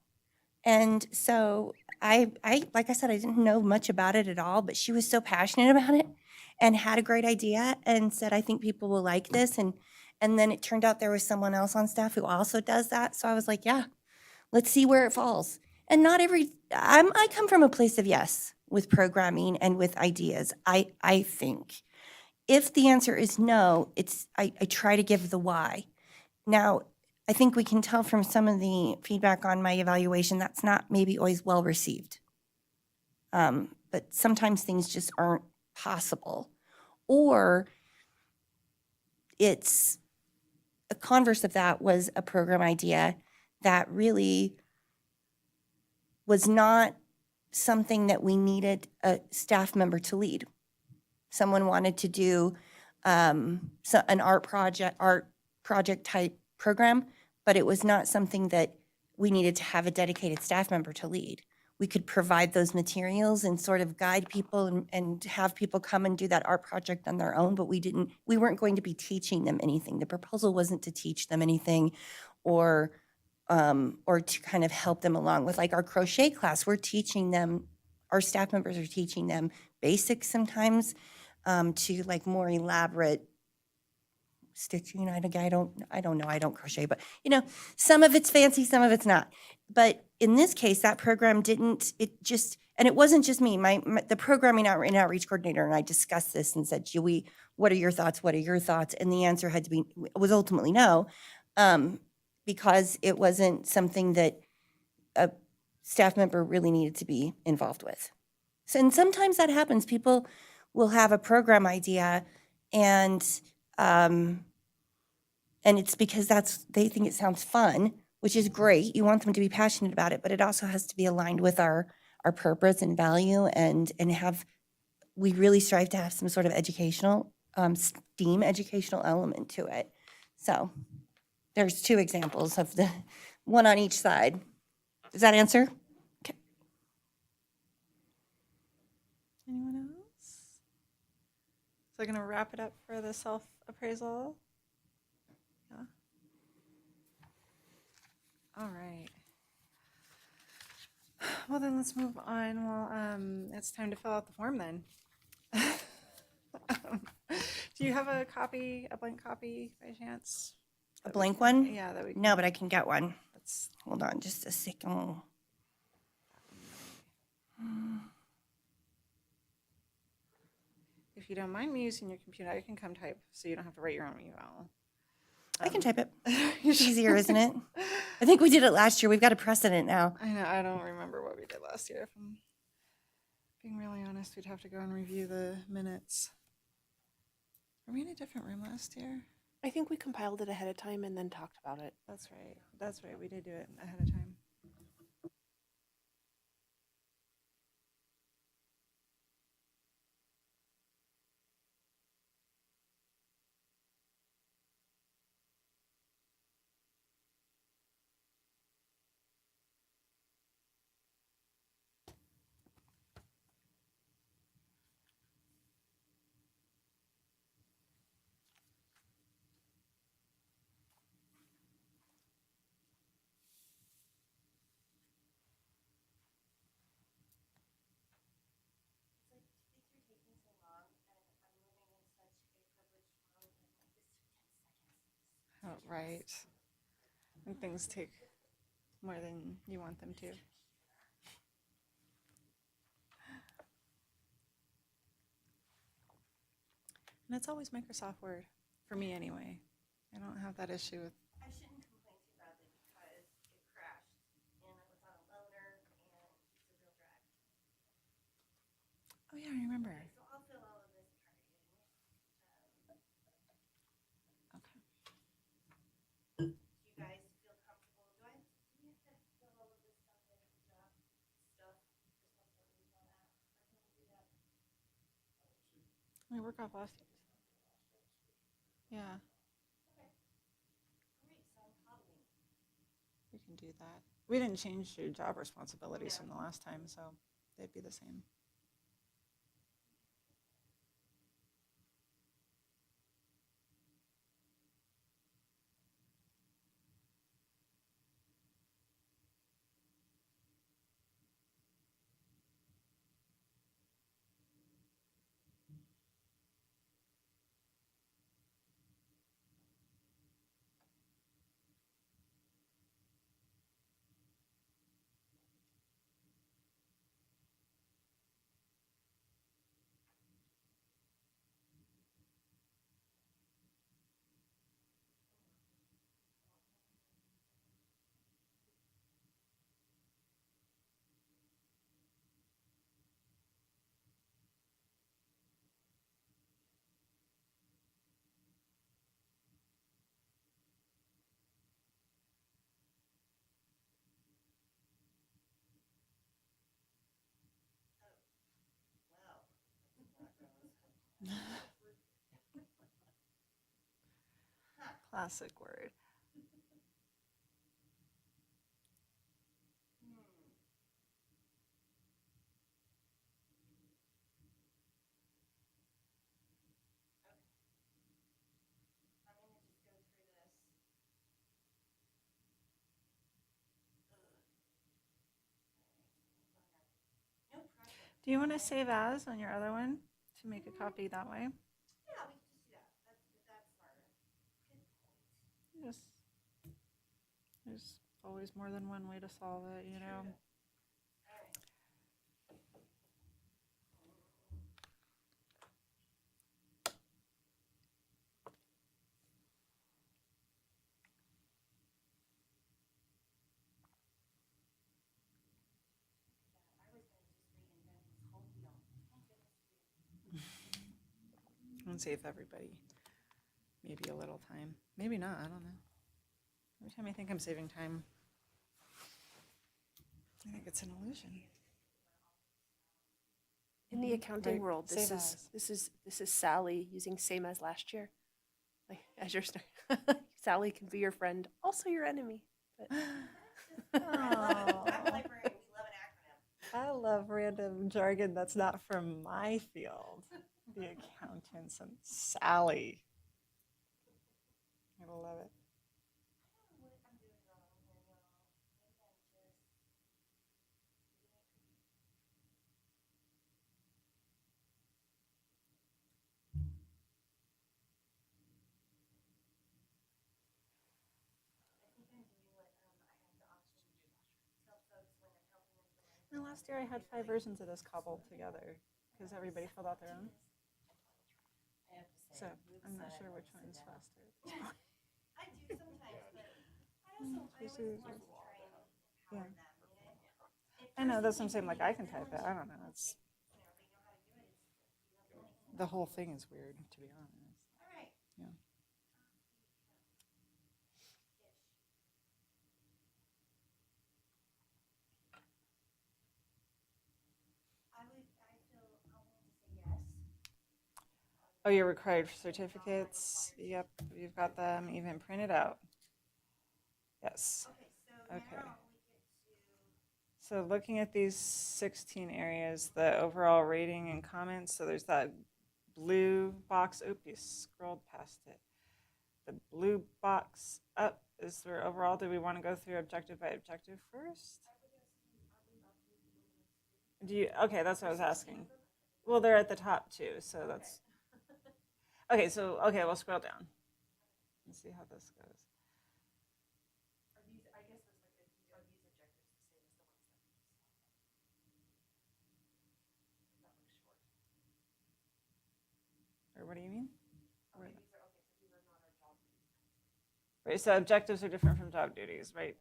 And so I, like I said, I didn't know much about it at all, but she was so passionate about it and had a great idea and said, I think people will like this. And then it turned out there was someone else on staff who also does that. So I was like, yeah, let's see where it falls. And not I come from a place of yes with programming and with ideas. I think if the answer is no, I try to give the why. Now, I think we can tell from some of the feedback on my evaluation that's not maybe always well received. But sometimes things just aren't possible. Or it's a converse of that was a program idea that really was not something that we needed a staff member to lead. Someone wanted to do an art project type program, but it was not something that we needed to have a dedicated staff member to lead. We could provide those materials and sort of guide people and have people come and do that art project on their own, but we weren't going to be teaching them anything. The proposal wasn't to teach them anything or to kind of help them along with like our crochet class. We're teaching them, our staff members are teaching them basics sometimes to like more elaborate stitching. I don't know, I don't crochet, but you know, some of it's fancy, some of it's not. But in this case, that program and it wasn't just me, the programming and outreach coordinator and I discussed this and said, what are your thoughts? What are your thoughts? And the answer was ultimately no, because it wasn't something that a staff member really needed to be involved with. So, and sometimes that happens. People will have a program idea and it's because they think it sounds fun, which is great. You want them to be passionate about it, but it also has to be aligned with our purpose and value and we really strive to have some sort of educational, STEAM educational element to it. So there's two examples of the one on each side. Does that answer? Okay. Anyone else? So I'm going to wrap it up for the self-appraisal. Yeah. All right. Well, then let's move on. Well, it's time to fill out the form then. Do you have a copy, a blank copy by chance? A that we blank can- one? Yeah, that we No, can- but I can get one. That's Hold on just a second. if you don't mind me using your computer, I can come type so you don't have to write your own email. I can type it. You It's should- easier, isn't it? I think we did it last year. We've got a precedent now. I know, I don't remember what we did last year. If I'm being really honest, we'd have to go and review the minutes. Were we in a different room last year? I think we compiled it ahead of time and then talked about it. That's right. That's right. We did do it ahead of time. Oh, right. And things take more than you want them to. And it's always Microsoft Word, for me anyway. I don't have that issue with. I shouldn't complain too badly because it crashed and I was on a loaner and it's a real drag. Oh, yeah, I remember. So I'll fill all of this and try to get it. Okay. Do you guys feel comfortable? Do we have to fill all of this stuff in, job stuff, responsibilities, all that? Or can we do that? We work off last year's. Yeah, Okay. Great, so I'm coddling. we can do that. We didn't change your job responsibilities from the last time, so they'd be the same. Classic word. I'm gonna just go through this. No pressure. Do you want to save as on your other one to make a copy that way? Yeah, we can just do that. That's smarter. Good point. Yes. There's always more than one way to solve it, you know? All right. I was gonna just reinvent this whole wheel. Thank goodness. And save everybody maybe a little time. Maybe not, I don't know. Every time I think I'm saving time, I think it's an illusion. In the accounting Right, world, save as. this is Sally using same as last year. Like as your Sally can be your friend, also your enemy. But I'm a librarian. We love an acronym. I love random jargon that's not from my field. The accountants and Sally. I love it. I don't know what I'm doing wrong here, y'all. Maybe I'm just. No, last year I had 5 versions of this cobbled together because everybody filled out their own. So I'm not sure which one's faster. I do sometimes, but yeah. I know, that's what I'm saying, like, I can type it, I don't know, it's, the whole thing is weird, to be honest. Yeah. Oh, you're required for certificates? Yep, you've got them even printed out. Yes. Okay. So looking at these 16 areas, the overall rating and comments, so there's that blue box. Oop, you scrolled past it. The blue box up is for overall. Do we want to go through objective by objective first? Do you? Okay, that's what I was asking. Well, they're at the top too, so that's okay. So okay, we'll scroll down. Let's see how this goes. Or what do you mean? Right, so objectives are different from job duties, right?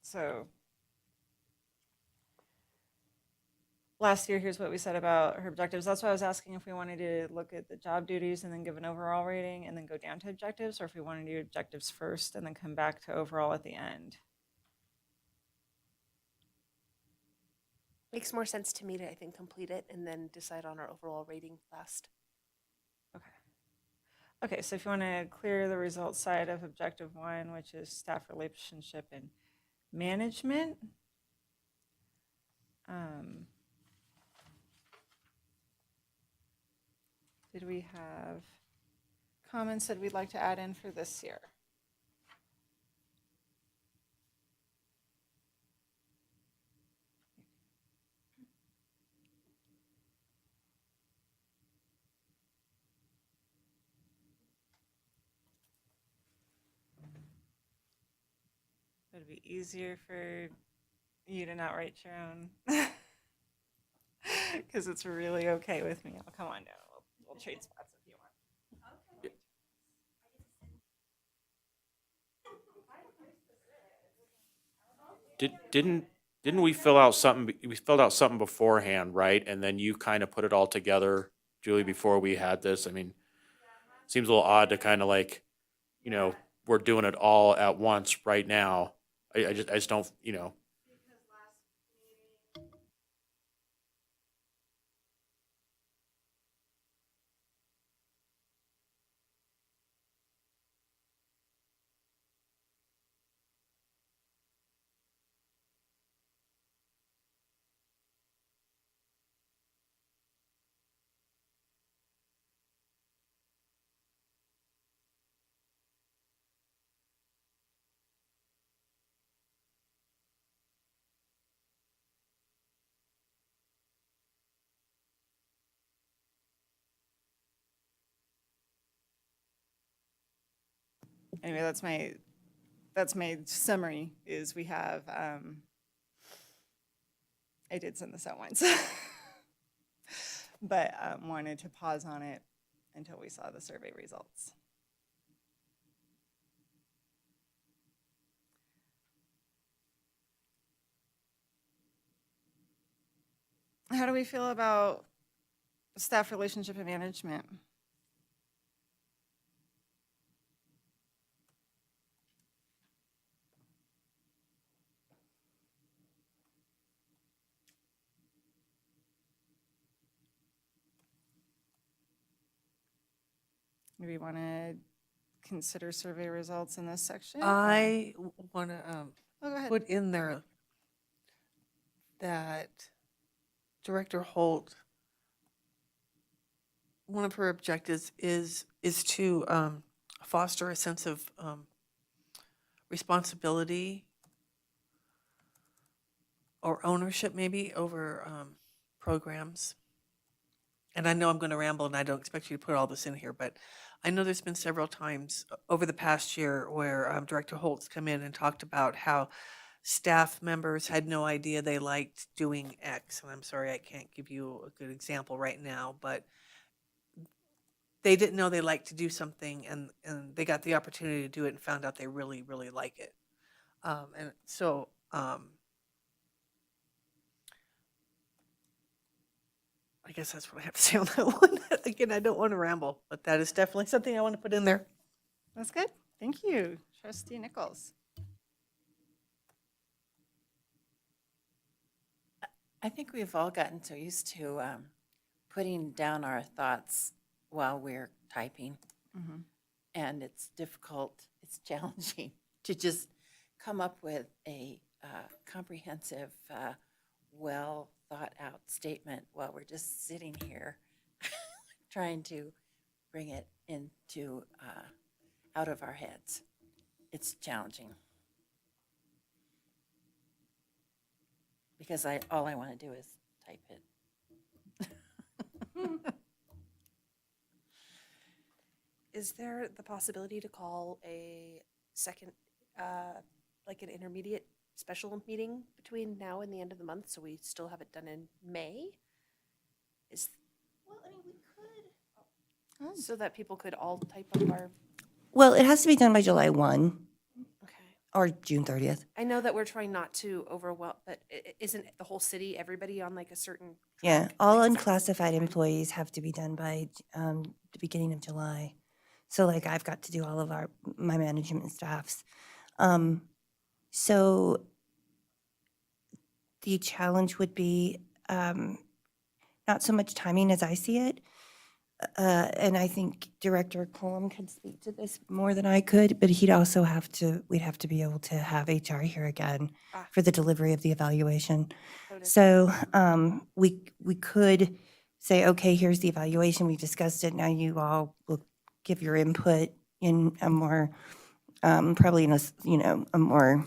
So last year, here's what we said about her objectives. That's why I was asking if we wanted to look at the job duties and then give an overall rating and then go down to objectives, or if we want to do objectives first and then come back to overall at the end. Makes more sense to me to, I think, complete it and then decide on our overall rating last. Okay. Okay, so if you want to clear the results side of objective 1, which is staff relationship and management. Did we have comments that we'd like to add in for this year? It'd be easier for you to not write your own. Because it's really okay with me. Oh, come on down. We'll trade spots if you want. Didn't we fill out something? We filled out something beforehand, right? And then you kind of put it all together, Julie, before we had this. I mean, it seems a little odd to kind of like, we're doing it all at once right now. I just don't, Anyway, that's my summary. Is we have I did send this out once, but wanted to pause on it until we saw the survey results. How do we feel about staff relationship and management? Do we want to consider survey results in this section? I want to Oh, go ahead. put in there that Director Holt, one of her objectives is to foster a sense of responsibility or ownership maybe over programs. And I know I'm going to ramble and I don't expect you to put all this in here, but I know there's been several times over the past year where Director Holt's come in and talked about how staff members had no idea they liked doing X. And I'm sorry, I can't give you a good example right now, but they didn't know they liked to do something, and they got the opportunity to do it and found out they really, really like it. And so, I guess that's what I have to say on that one. Again, I don't want to ramble, but that is definitely something I want to put in there. That's good. Thank you, Trustee Nichols. I think we've all gotten so used to putting down our thoughts while we're typing. Mhm. And it's difficult, it's challenging to just come up with a comprehensive, well thought out statement while we're just sitting here trying to bring it into out of our heads. It's challenging because all I want to do is type it. Is there the possibility to call a second, like an intermediate special meeting between now and the end of the month, so we still have it done in May? Well, I mean, we could. So that people could all type up our, Well, it has to be done by July 1 okay. or June 30th. I know that we're trying not to overwhelm, but isn't the whole city, everybody on like a certain? Yeah, track, all like, unclassified employees have to be done by the beginning of July. So like I've got to do all of my management staffs. So the challenge would be not so much timing as I see it. And I think Director Cullum could speak to this more than I could, but we'd have to be able to have HR here again Ah. for the delivery of the evaluation. Noted. So we could say, okay, here's the evaluation, we discussed it, now you all will give your input in a more, probably in a more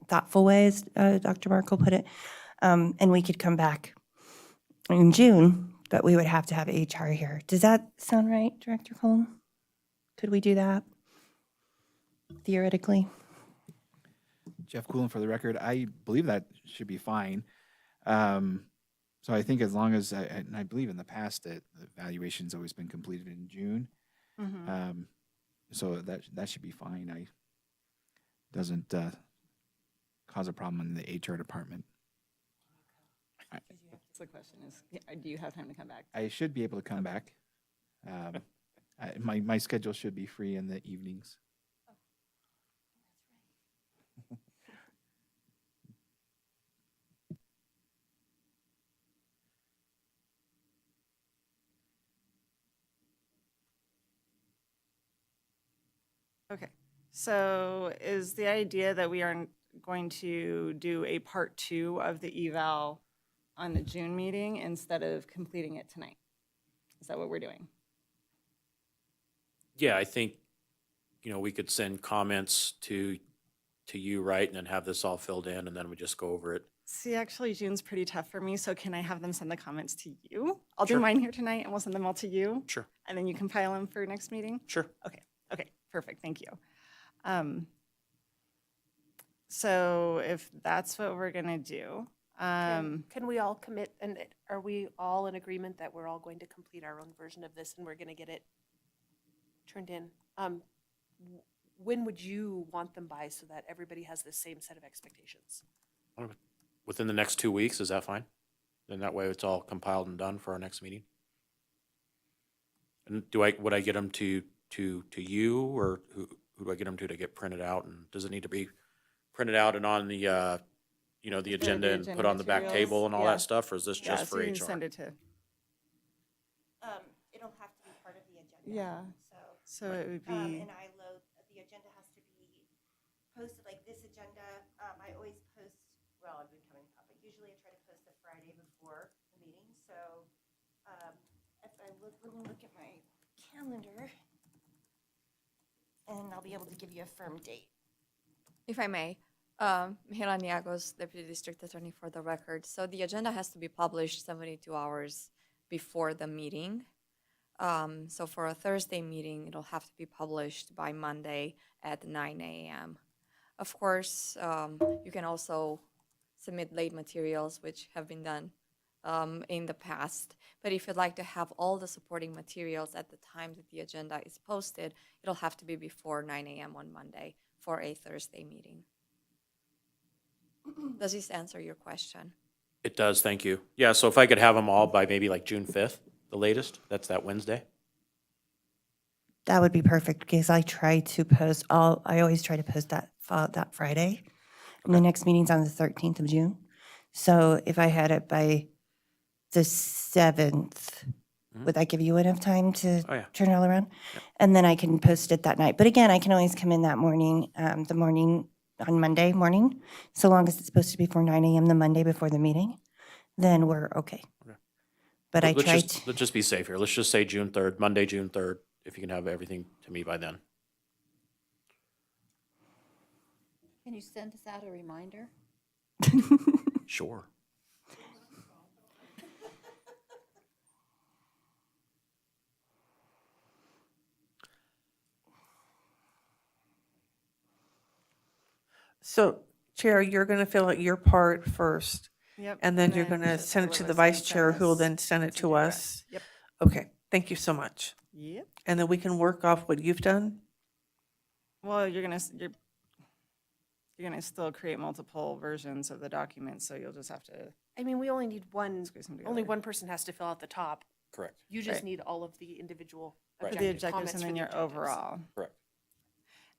thoughtful way, as Dr. Markle put it. And we could come back in June, but we would have to have HR here. Does that sound right, Director Cullum? Could we do that theoretically? Jeff Coolin for the record. I believe that should be fine. So I think as long as, and I believe in the past that the evaluation's always been completed in June. Mhm. So that should be fine. Doesn't cause a problem in the HR department. So the question is, do you have time to come back? I should be able to come back. My schedule should be free in the evenings. Okay, so is the idea that we are going to do a part 2 of the eval on the June meeting instead of completing it tonight? Is that what we're doing? Yeah, I think, we could send comments to you, right? And then have this all filled in and then we just go over it. See, actually, June's pretty tough for me, so can I have them send the comments to you? I'll Sure. do mine here tonight, and we'll send them all to you, Sure. and then you compile them for next meeting? Sure. Okay, perfect, thank you. So if that's what we're gonna do, Can we all commit, and are we all in agreement that we're all going to complete our own version of this and we're gonna get it turned in? When would you want them by so that everybody has the same set of expectations? Within the next 2 weeks, is that fine? Then that way it's all compiled and done for our next meeting? And would I get them to you, or who do I get them to get printed out? And does it need to be printed out and on the, the agenda and put on the back materials, table and all yeah. that stuff, or is this yeah, just so for you can HR? send it to, It'll have to be part of the agenda. yeah, so it would be, And the agenda has to be posted, like this agenda, I always post, well, I've been coming public, usually I try to post the Friday before the meeting, so, if I let me look at my calendar, and I'll be able to give you a firm date. If I may, Mihela Niagos, Deputy District Attorney for the record. So the agenda has to be published 72 hours before the meeting. So for a Thursday meeting, it'll have to be published by Monday at 9 a.m. Of course, you can also submit late materials, which have been done in the past. But if you'd like to have all the supporting materials at the time that the agenda is posted, it'll have to be before 9 a.m. on Monday for a Thursday meeting. Does this answer your question? It does, thank you. Yeah, so if I could have them all by maybe like June 5th, the latest, that's that Wednesday. That would be perfect because I try to post I always try to post that Friday. And the next meeting's on the 13th of June. So if I had it by the 7th, would that give you enough time to Oh, yeah. turn it all around? And then I can post it that night. But again, I can always come in that morning, the morning on Monday morning, so long as it's supposed to be before 9 a.m. the Monday before the meeting, then we're okay. But I tried. Let's just be safe here. Let's just say June 3rd, Monday, June 3rd, if you can have everything to me by then. Can you send us out a reminder? Sure. So, Chair, you're going to fill out your part first, Yep. and then you're going to just send it to the Elizabeth's gonna vice chair, send who will this then send it to Deborah. us. Yep. Okay, thank you so much. Yep. And then we can work off what you've done? Well, you're gonna still create multiple versions of the document, so you'll just have to I mean, we only need one, squeeze them together. only one person has to fill out the top. Correct. You just Right. need all of the individual Right. For the objective objectives comments and for then the your objectives. overall. Correct.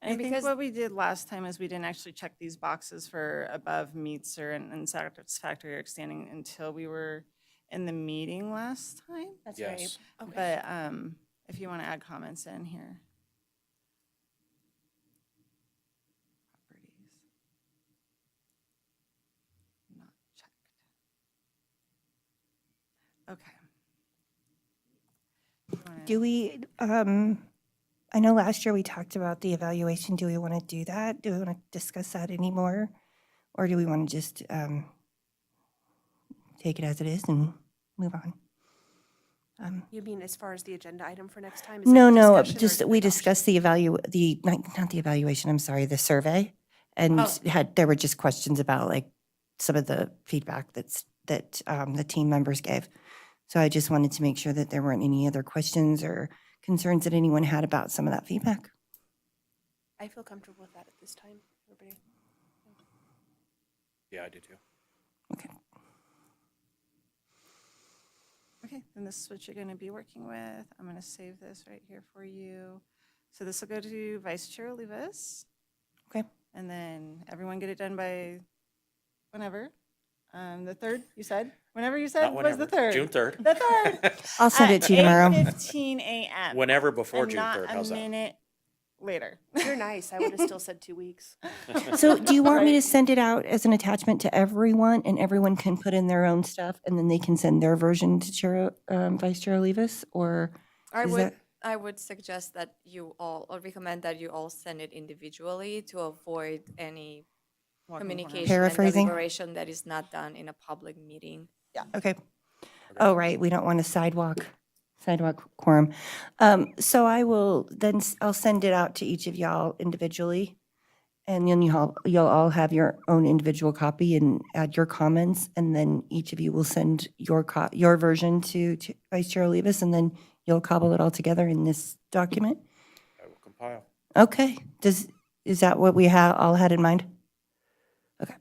And I And think because- what we did last time is we didn't actually check these boxes for above meets or and satisfactory or standing until we were in the meeting last time. That's Yes. Okay. But if you want to add comments in here. Properties. Not checked. Okay. You wanna- Do we, I know last year we talked about the evaluation. Do we want to do that? Do we want to discuss that anymore? Or do we want to just take it as it is and move on? You mean as far as the agenda item for next time? Is No, it no, discussion or is just, it we adoption? discussed not the evaluation, I'm sorry, the survey. And Oh. there were just questions about like some of the feedback that the team members gave. So I just wanted to make sure that there weren't any other questions or concerns that anyone had about some of that feedback. I feel comfortable with that at this time. Everybody. Yeah, I do too. Okay. Okay, then this is what you're going to be working with. I'm going to save this right here for you. So this will go to Vice Chair Olivas. Okay. And then everyone get it done by whenever. The 3rd, you said? Whenever you said Not was the whenever. 3rd. June 3rd. The 3rd. I'll send it to you tomorrow. 8:15 a.m. Whenever before and June not 3rd. a How's that? minute later. You're nice. I would have still said 2 weeks. So do you want me to Right. send it out as an attachment to everyone and everyone can put in their own stuff and then they can send their version to Vice Chair Olivas? Or is that? I would suggest that you all, or recommend that you all send it individually to avoid any Walking corner. communication and Paraphrasing? deliberation that is not done in a public meeting. Okay. Oh, right, we don't want a sidewalk quorum. So I will, then I'll send it out to each of y'all individually. And then you'll all have your own individual copy and add your comments. And then each of you will send your version to Vice Chair Olivas, and then you'll cobble it all together in this document. I will compile. Okay, is that what we all had in mind? Okay.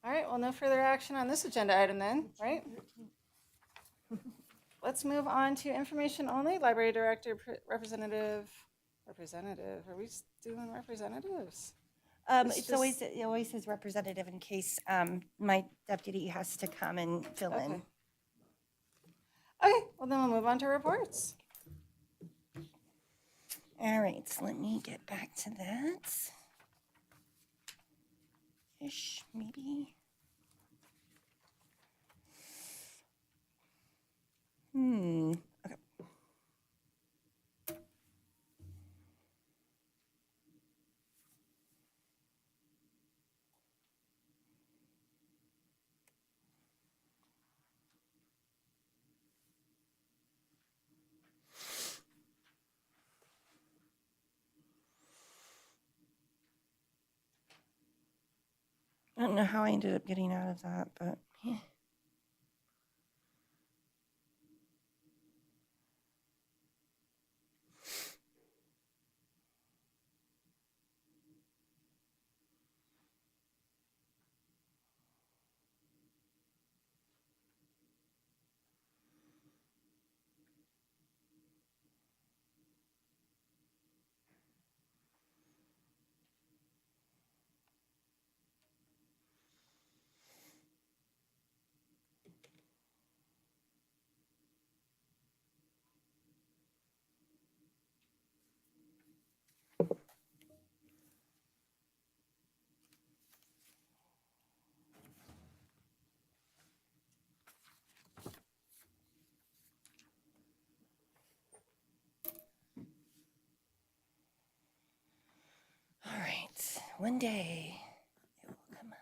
All right, well, no further action on this agenda item then, right? Let's move on to information only. Library Director, Representative, are we doing representatives? It's It always says representative in case my deputy has to come and fill in. Okay. Okay, well, then we'll move on to reports. All right, so let me get back to that. Ish, maybe. Okay. don't know how I ended up getting out of that, but yeah. All right, one day it will come up.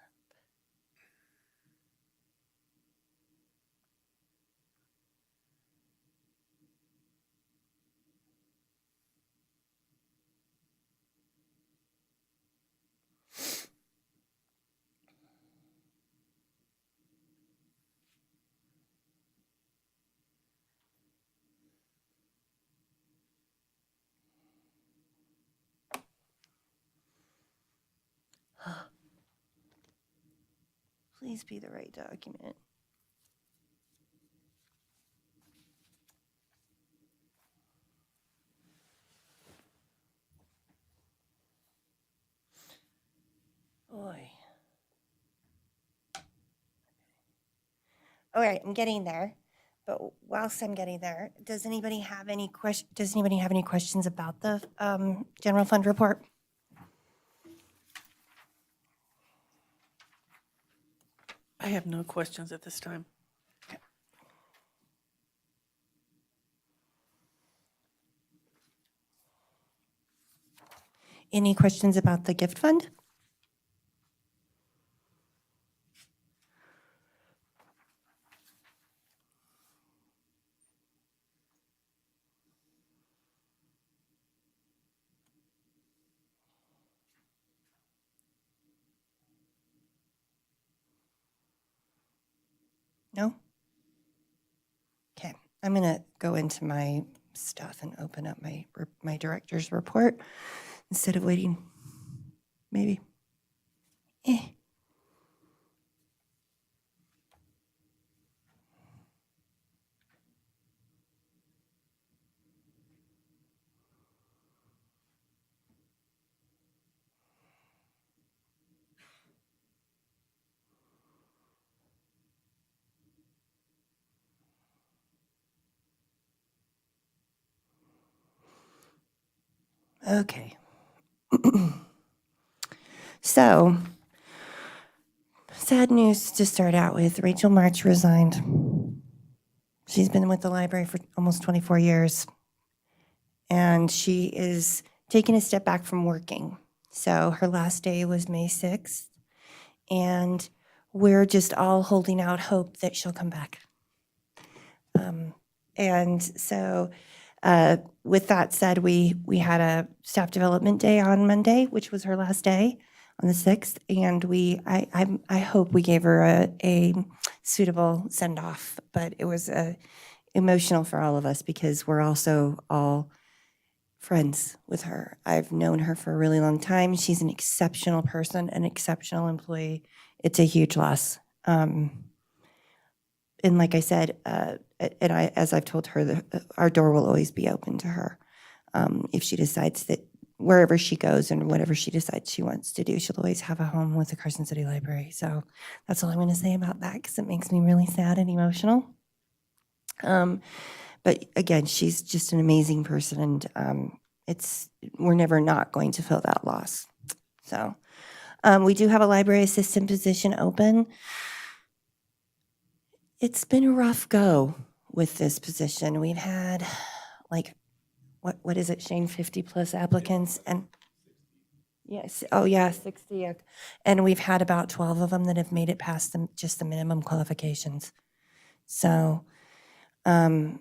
Please be the right document. Boy. All right, I'm getting there. But whilst I'm getting there, does anybody have any questions about the general fund report? I have no questions at this time. Any questions about the gift fund? No? Okay, I'm gonna go into my stuff and open up my director's report instead of waiting, maybe. Okay. So, sad news to start out with. Rachel March resigned. She's been with the library for almost 24 years, and she is taking a step back from working. So her last day was May 6th, and we're just all holding out hope that she'll come back. And so with that said, we had a staff development day on Monday, which was her last day on the 6th, and I hope we gave her a suitable send-off, but it was emotional for all of us because we're also all friends with her. I've known her for a really long time. She's an exceptional person, an exceptional employee. It's a huge loss. And like I said, as I've told her, our door will always be open to her. If she decides that wherever she goes and whatever she decides she wants to do, she'll always have a home with the Carson City Library. So that's all I'm going to say about that because it makes me really sad and emotional. But again, she's just an amazing person, and we're never not going to feel that loss. So we do have a library assistant position open. It's been a rough go with this position. We've had what is it, Shane, 50 plus applicants, and yes, 60. And we've had about 12 of them that have made it past just the minimum qualifications. So, but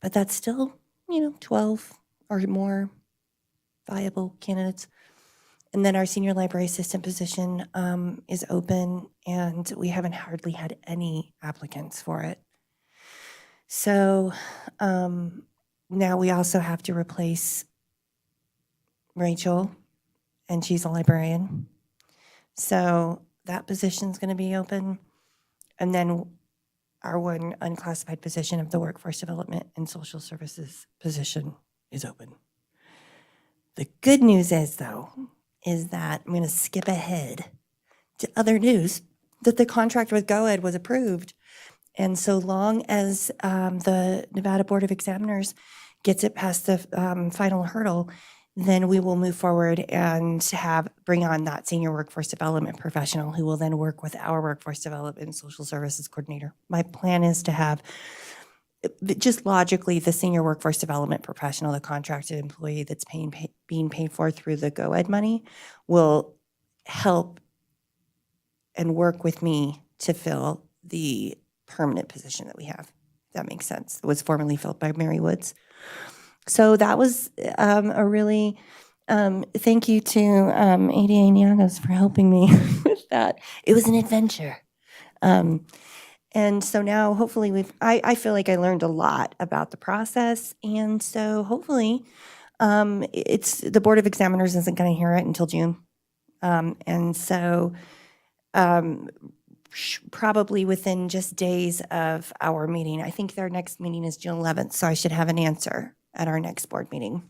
that's still, 12 or more viable candidates. And then our senior library assistant position is open, and we haven't hardly had any applicants for it. So now we also have to replace Rachel, and she's a librarian. So that position's going to be open. And then our one unclassified position of the workforce development and social services position is open. The good news is, though, is that I'm going to skip ahead to other news, that the contract with GoEd was approved. And so long as the Nevada Board of Examiners gets it past the final hurdle, then we will move forward and bring on that senior workforce development professional who will then work with our workforce development and social services coordinator. My plan is to have, just logically, the senior workforce development professional, the contracted employee that's being paid for through the GoEd money, will help and work with me to fill the permanent position that we have. If that makes sense. It was formerly filled by Mary Woods. So that was a really, thank you to ADA Nyagos for helping me with that. It was an adventure. And so now hopefully I feel like I learned a lot about the process. And so hopefully the Board of Examiners isn't going to hear it until June. And so probably within just days of our meeting, I think their next meeting is June 11th. So I should have an answer at our next board meeting,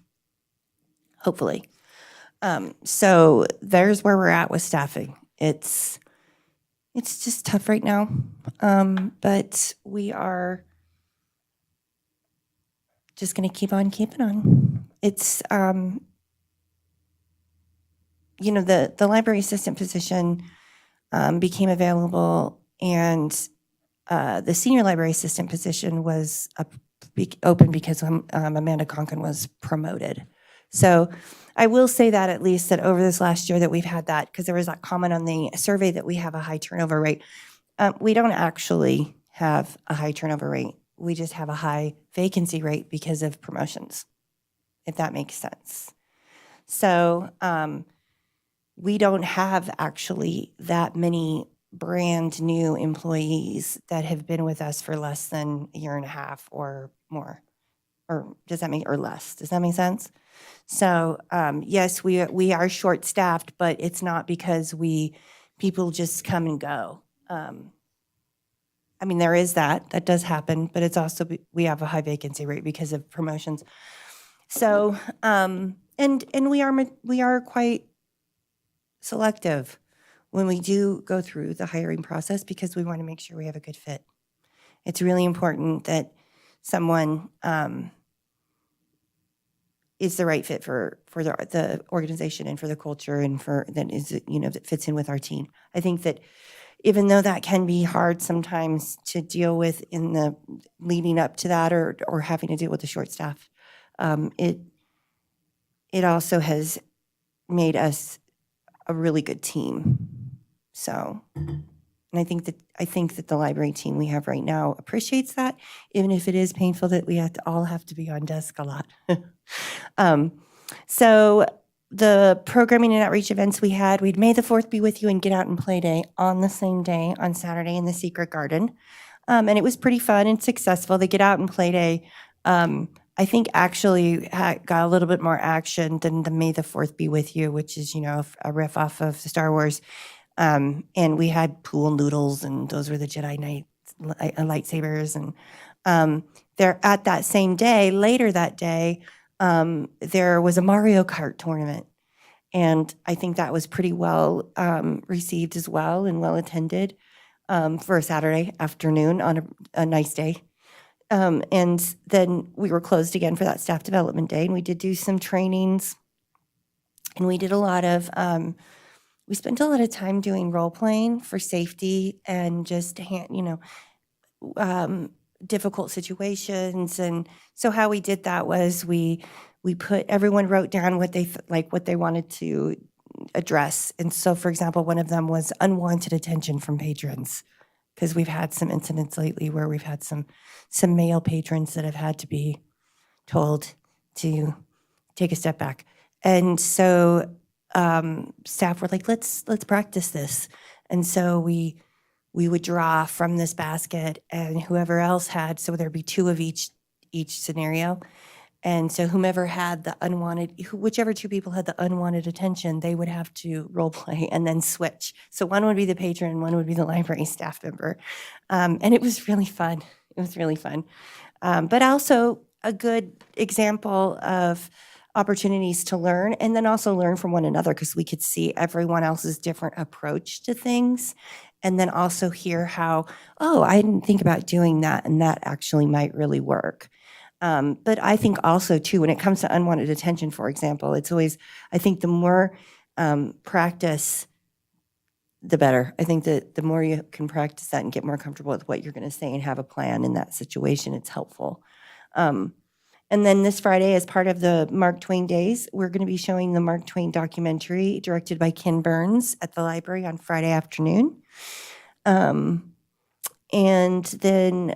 hopefully. So there's where we're at with staffing. It's just tough right now, but we are just going to keep on keeping on. It's, the library assistant position became available, and the senior library assistant position was open because Amanda Conkin was promoted. So I will say that at least that over this last year that we've had that, because there was that comment on the survey that we have a high turnover rate. We don't actually have a high turnover rate. We just have a high vacancy rate because of promotions, if that makes sense. So we don't have actually that many brand new employees that have been with us for less than a year and a half or more. Or does that make, or less? Does that make sense? So yes, we are short staffed, but it's not because people just come and go. I mean, there is that does happen, but it's also, we have a high vacancy rate because of promotions. So, and we are quite selective when we do go through the hiring process because we want to make sure we have a good fit. It's really important that someone is the right fit for the organization and for the culture and that fits in with our team. I think that even though that can be hard sometimes to deal with in the leading up to that or having to deal with the short staff, it also has made us a really good team. So, and I think that the library team we have right now appreciates that, even if it is painful that we all have to be on desk a lot. So the programming and outreach events we'd May the 4th Be With You and Get Out and Play Day on the same day on Saturday in the Secret Garden. And it was pretty fun and successful. The Get Out and Play Day, I think actually got a little bit more action than the May the 4th Be With You, which is, a riff off of Star Wars. And we had pool noodles, and those were the Jedi Knight lightsabers. And there at that same day, later that day, there was a Mario Kart tournament. And I think that was pretty well received as well and well attended for a Saturday afternoon on a nice day. And then we were closed again for that staff development day. And we did do some trainings. And we did a lot of, we spent a lot of time doing role playing for safety and just, difficult situations. And so how we did that was everyone wrote down what they wanted to address. And so, for example, one of them was unwanted attention from patrons, because we've had some incidents lately where we've had some male patrons that have had to be told to take a step back. And so staff were like, let's practice this. And so we would draw from this basket, and whoever else had, so there'd be 2 of each scenario. And so whomever had the whichever 2 people had the unwanted attention, they would have to role play and then switch. So one would be the patron, one would be the library staff member. And it was really fun. It was really fun. But also a good example of opportunities to learn, and then also learn from one another, because we could see everyone else's different approach to things, and then also hear how, oh, I didn't think about doing that, and that actually might really work. But I think also, too, when it comes to unwanted attention, for example, it's always, I think the more practice, the better. I think that the more you can practice that and get more comfortable with what you're going to say and have a plan in that situation, it's helpful. And then this Friday, as part of the Mark Twain Days, we're going to be showing the Mark Twain documentary directed by Ken Burns at the library on Friday afternoon. And then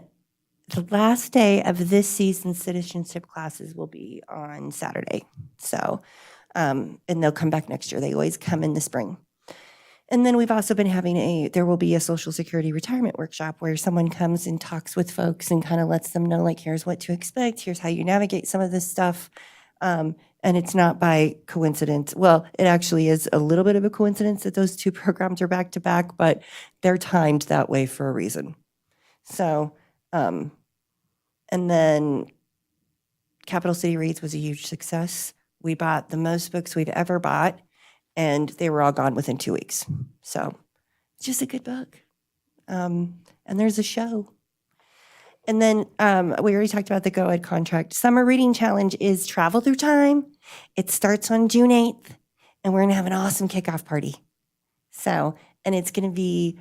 the last day of this season's citizenship classes will be on Saturday. So, and they'll come back next year. They always come in the spring. And then we've also been having there will be a Social Security retirement workshop where someone comes and talks with folks and kind of lets them know, like, here's what to expect, here's how you navigate some of this stuff. And it's not by coincidence. Well, it actually is a little bit of a coincidence that those 2 programs are back to back, but they're timed that way for a reason. So, and then Capital City Reads was a huge success. We bought the most books we've ever bought, and they were all gone within 2 weeks. So it's just a good book. And there's a show. And then we already talked about the Go Ed contract. Summer Reading Challenge is Travel Through Time. It starts on June 8th, and we're going to have an awesome kickoff party. So, and it's going to be,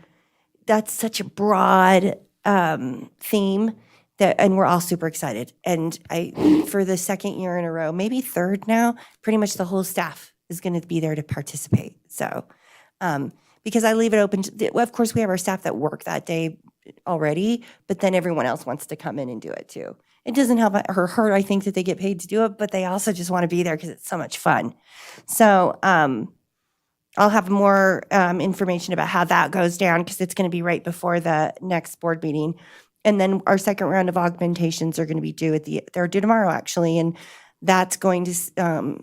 that's such a broad theme that, and we're all super excited. And for the 2nd year in a row, maybe 3rd now, pretty much the whole staff is going to be there to participate. So, because I leave it open to, of course, we have our staff that work that day already, but then everyone else wants to come in and do it too. It doesn't help her, I think, that they get paid to do it, but they also just want to be there because it's so much fun. So, I'll have more information about how that goes down, because it's going to be right before the next board meeting. And then our 2nd round of augmentations are going to be due they're due tomorrow, actually. And that's going to,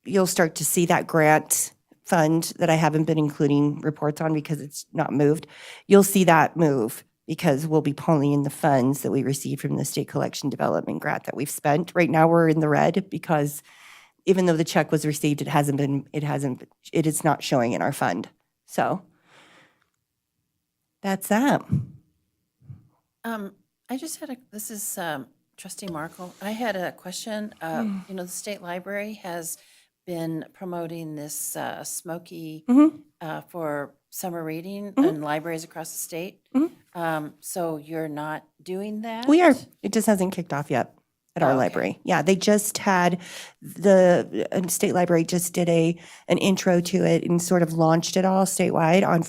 you'll start to see that grant fund that I haven't been including reports on because it's not moved. You'll see that move because we'll be pulling in the funds that we received from the state collection development grant that we've spent. Right now we're in the red because even though the check was received, it is not showing in our fund. So that's that. I just had this is Trustee Markle. I had a question. The state library has been promoting this Smoky for summer reading in libraries across the state. So you're not doing that? We are. It just hasn't kicked off yet at our library. Yeah, they just had the state library just did an intro to it and sort of launched it all statewide on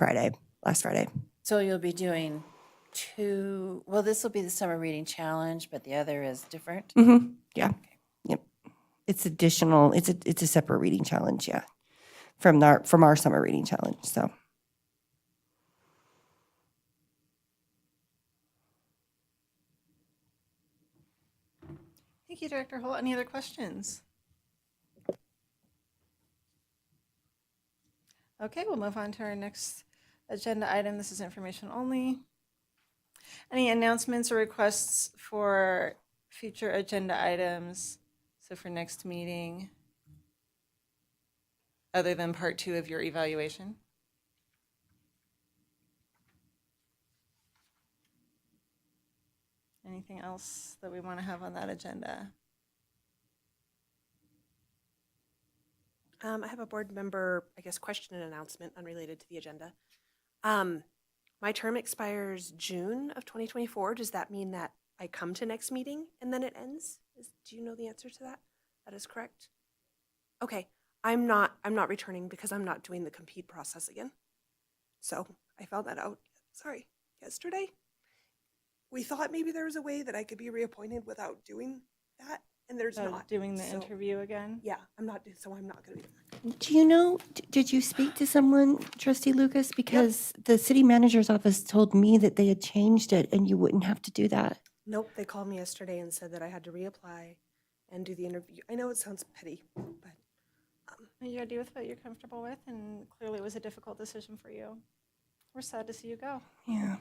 last Friday. So you'll be doing 2, well, this will be the summer reading challenge, but the other is different? Yeah. Okay. Yep. It's additional, it's a separate reading challenge, yeah, from our summer reading challenge, so. Thank you, Director Holt. Any other questions? Okay, we'll move on to our next agenda item. This is information only. Any announcements or requests for future agenda items? So for next meeting, other than part 2 of your evaluation? Anything else that we want to have on that agenda? I have a board member, question and announcement unrelated to the agenda. My term expires June of 2024. Does that mean that I come to next meeting and then it ends? Do you know the answer to that? That is correct. Okay, I'm not returning because I'm not doing the compete process again. So I found that out, yesterday. We thought maybe there was a way that I could be reappointed without doing that, and there's So not. doing the So, interview again? Yeah, I'm not going to be there. Do you know, did you speak to someone, Trustee Lucas? Because the city manager's office told me that they had changed it and you wouldn't have to do that. Nope, they called me yesterday and said that I had to reapply and do the interview. I know it sounds petty, but You gotta do with what you're comfortable with, and clearly it was a difficult decision for you. We're sad to see you go. Yeah.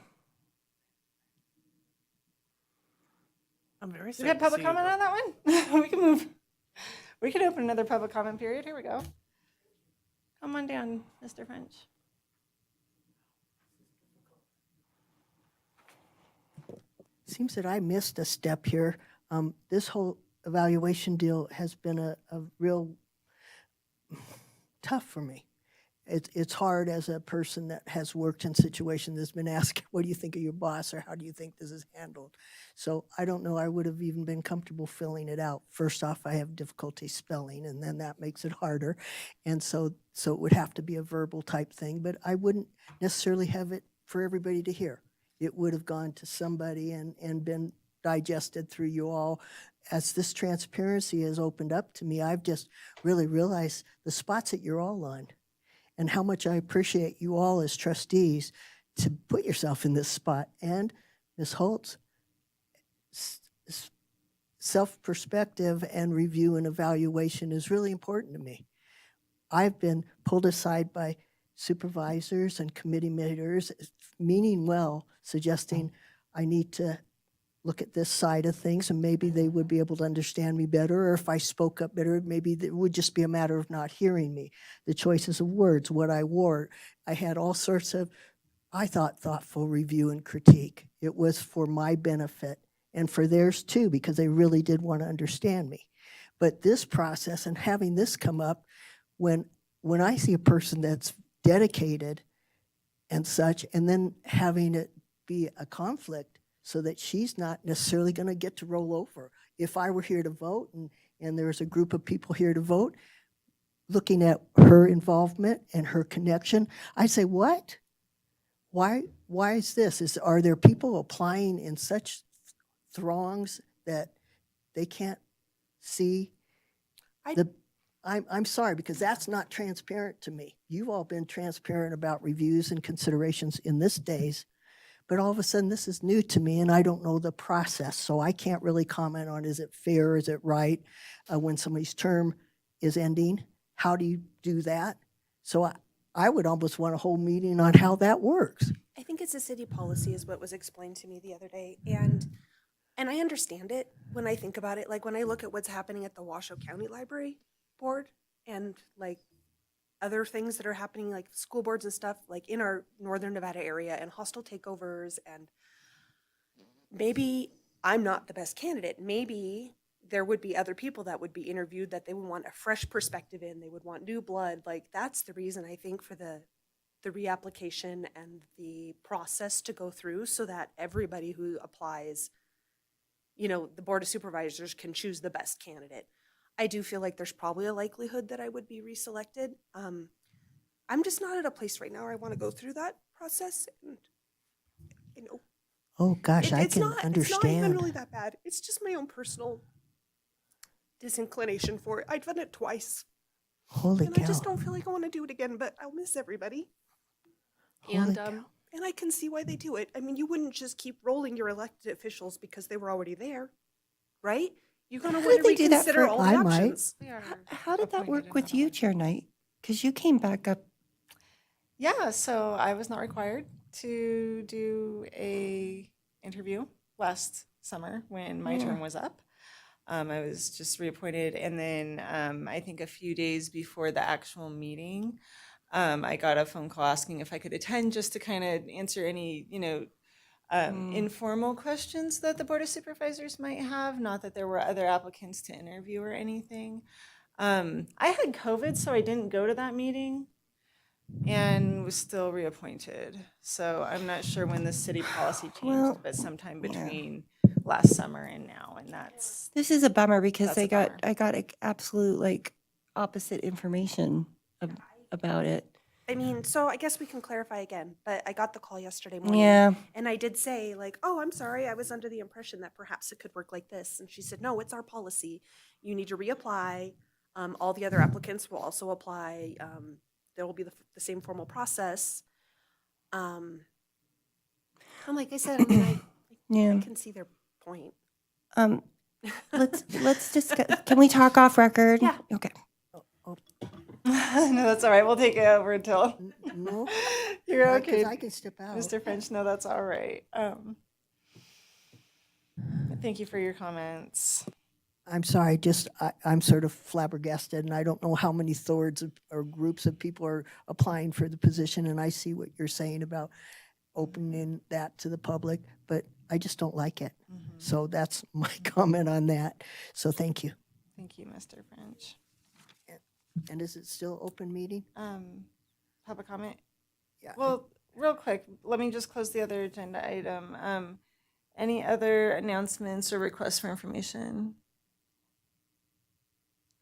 I'm very We sad had to public see you comment go. on that one? We can move. We can open another public comment period. Here we go. Come on down, Mr. French. Seems that I missed a step here. This whole evaluation deal has been a real tough for me. It's hard as a person that has worked in situations that's been asked, what do you think of your boss, or how do you think this is handled? So I don't know, I would have even been comfortable filling it out. First off, I have difficulty spelling, and then that makes it harder. And so it would have to be a verbal type thing, but I wouldn't necessarily have it for everybody to hear. It would have gone to somebody and been digested through you all. As this transparency has opened up to me, I've just really realized the spots that you're all on and how much I appreciate you all as trustees to put yourself in this spot. And Ms. Holtz, self-perspective and review and evaluation is really important to me. I've been pulled aside by supervisors and committee members, meaning well, suggesting I need to look at this side of things, and maybe they would be able to understand me better, or if I spoke up better, maybe it would just be a matter of not hearing me. The choices of words, what I wore. I had all sorts of, I thought, thoughtful review and critique. It was for my benefit and for theirs too, because they really did want to understand me. But this process and having this come up, when I see a person that's dedicated and such, and then having it be a conflict so that she's not necessarily going to get to roll over. If I were here to vote and there's a group of people here to vote, looking at her involvement and her connection, I'd say, what? Why is this? Are there people applying in such throngs that they can't see I'm sorry, because that's not transparent to me. You've all been transparent about reviews and considerations in this days, but all of a sudden this is new to me and I don't know the process, so I can't really comment on is it fair, is it right, when somebody's term is ending, how do you do that? So I would almost want a whole meeting on how that works. I think it's a city policy is what was explained to me the other day, and I understand it when I think about it. Like when I look at what's happening at the Washoe County Library Board and like other things that are happening, like school boards and stuff, like in our Northern Nevada area, and hostile takeovers, and maybe I'm not the best candidate. Maybe there would be other people that would be interviewed that they would want a fresh perspective in. They would want new blood. Like that's the reason I think for the reapplication and the process to go through so that everybody who applies, you know, the Board of Supervisors can choose the best candidate. I do feel like there's probably a likelihood that I would be reselected. I'm just not at a place right now where I want to go through that process. And, you know, Oh gosh, I it's can not understand. even really that bad. It's just my own personal disinclination for it. I've done it twice. Holy And cow. I just don't feel like I want to do it again, but I'll miss everybody. Holy cow. And I can see why they do it. I mean, you wouldn't just keep rolling your elected officials because they were already there, right? You're going to How want did to they do that reconsider for- all the I might. options. How did that Appointed work with another you, one. Chair Knight? Because you came back up. Yeah, so I was not required to do a interview last summer when my term was up. I was just reappointed, and then I think a few days before the actual meeting, I got a phone call asking if I could attend just to kind of answer any, informal questions that the Board of Supervisors might have. Not that there were other applicants to interview or anything. I had COVID, so I didn't go to that meeting and was still reappointed. So I'm not sure when the city policy changed, Well, but sometime yeah. between last summer and now, and that's, This is a bummer because That's a bummer. I got absolute like opposite information about it. I mean, so I guess we can clarify again, but I got the call yesterday morning. Yeah. And I did say, like, oh, I'm sorry, I was under the impression that perhaps it could work like this. And she said, no, it's our policy. You need to reapply. All the other applicants will also apply. There will be the same formal process. And like I said, I mean, I Yeah. can see their point. Let's discuss. Can we talk off record? Yeah. Okay. No, that's all right. We'll take it over until No, you're not 'cause okay. I can step out. Mr. French, no, that's all right. Thank you for your comments. I'm sorry, I'm sort of flabbergasted, and I don't know how many thords or groups of people are applying for the position, and I see what you're saying about opening that to the public, but I just don't like it. So that's my comment on that. So thank you. Thank you, Mr. French. And is it still open meeting? Public comment? Yeah. Well, real quick, let me just close the other agenda item. Any other announcements or requests for information?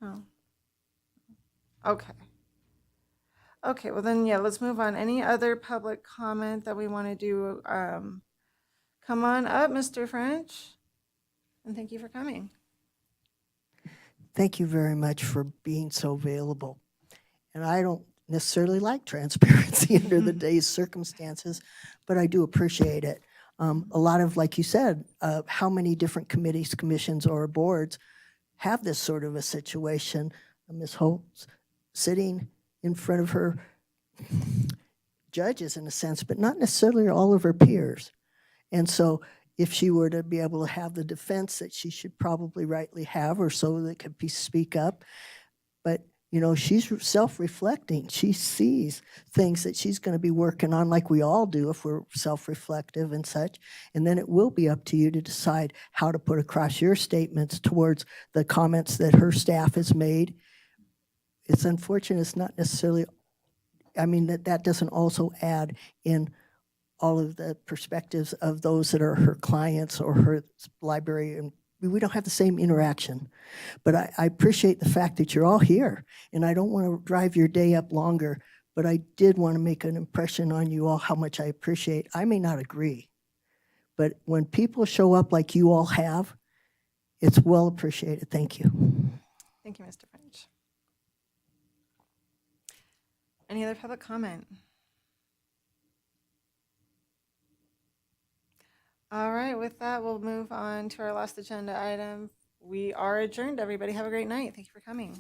Oh. Okay. Okay, well then, yeah, let's move on. Any other public comment that we want to do? Come on up, Mr. French. And thank you for coming. Thank you very much for being so available. And I don't necessarily like transparency under the day's circumstances, but I do appreciate it. A lot of, like you said, how many different committees, commissions, or boards have this sort of a situation? Ms. Holt's sitting in front of her judges in a sense, but not necessarily all of her peers. And so if she were to be able to have the defense that she should probably rightly have, or so that could speak up, but you know, she's self-reflecting. She sees things that she's going to be working on, like we all do if we're self-reflective and such. And then it will be up to you to decide how to put across your statements towards the comments that her staff has made. It's unfortunate it's not necessarily, I mean, that doesn't also add in all of the perspectives of those that are her clients or her library, and we don't have the same interaction. But I appreciate the fact that you're all here, and I don't want to drive your day up longer, but I did want to make an impression on you all how much I appreciate. I may not agree, but when people show up like you all have, it's well appreciated. Thank you. Thank you, Mr. French. Any other public comment? All right, with that, we'll move on to our last agenda item. We are adjourned, everybody. Have a great night. Thank you for coming.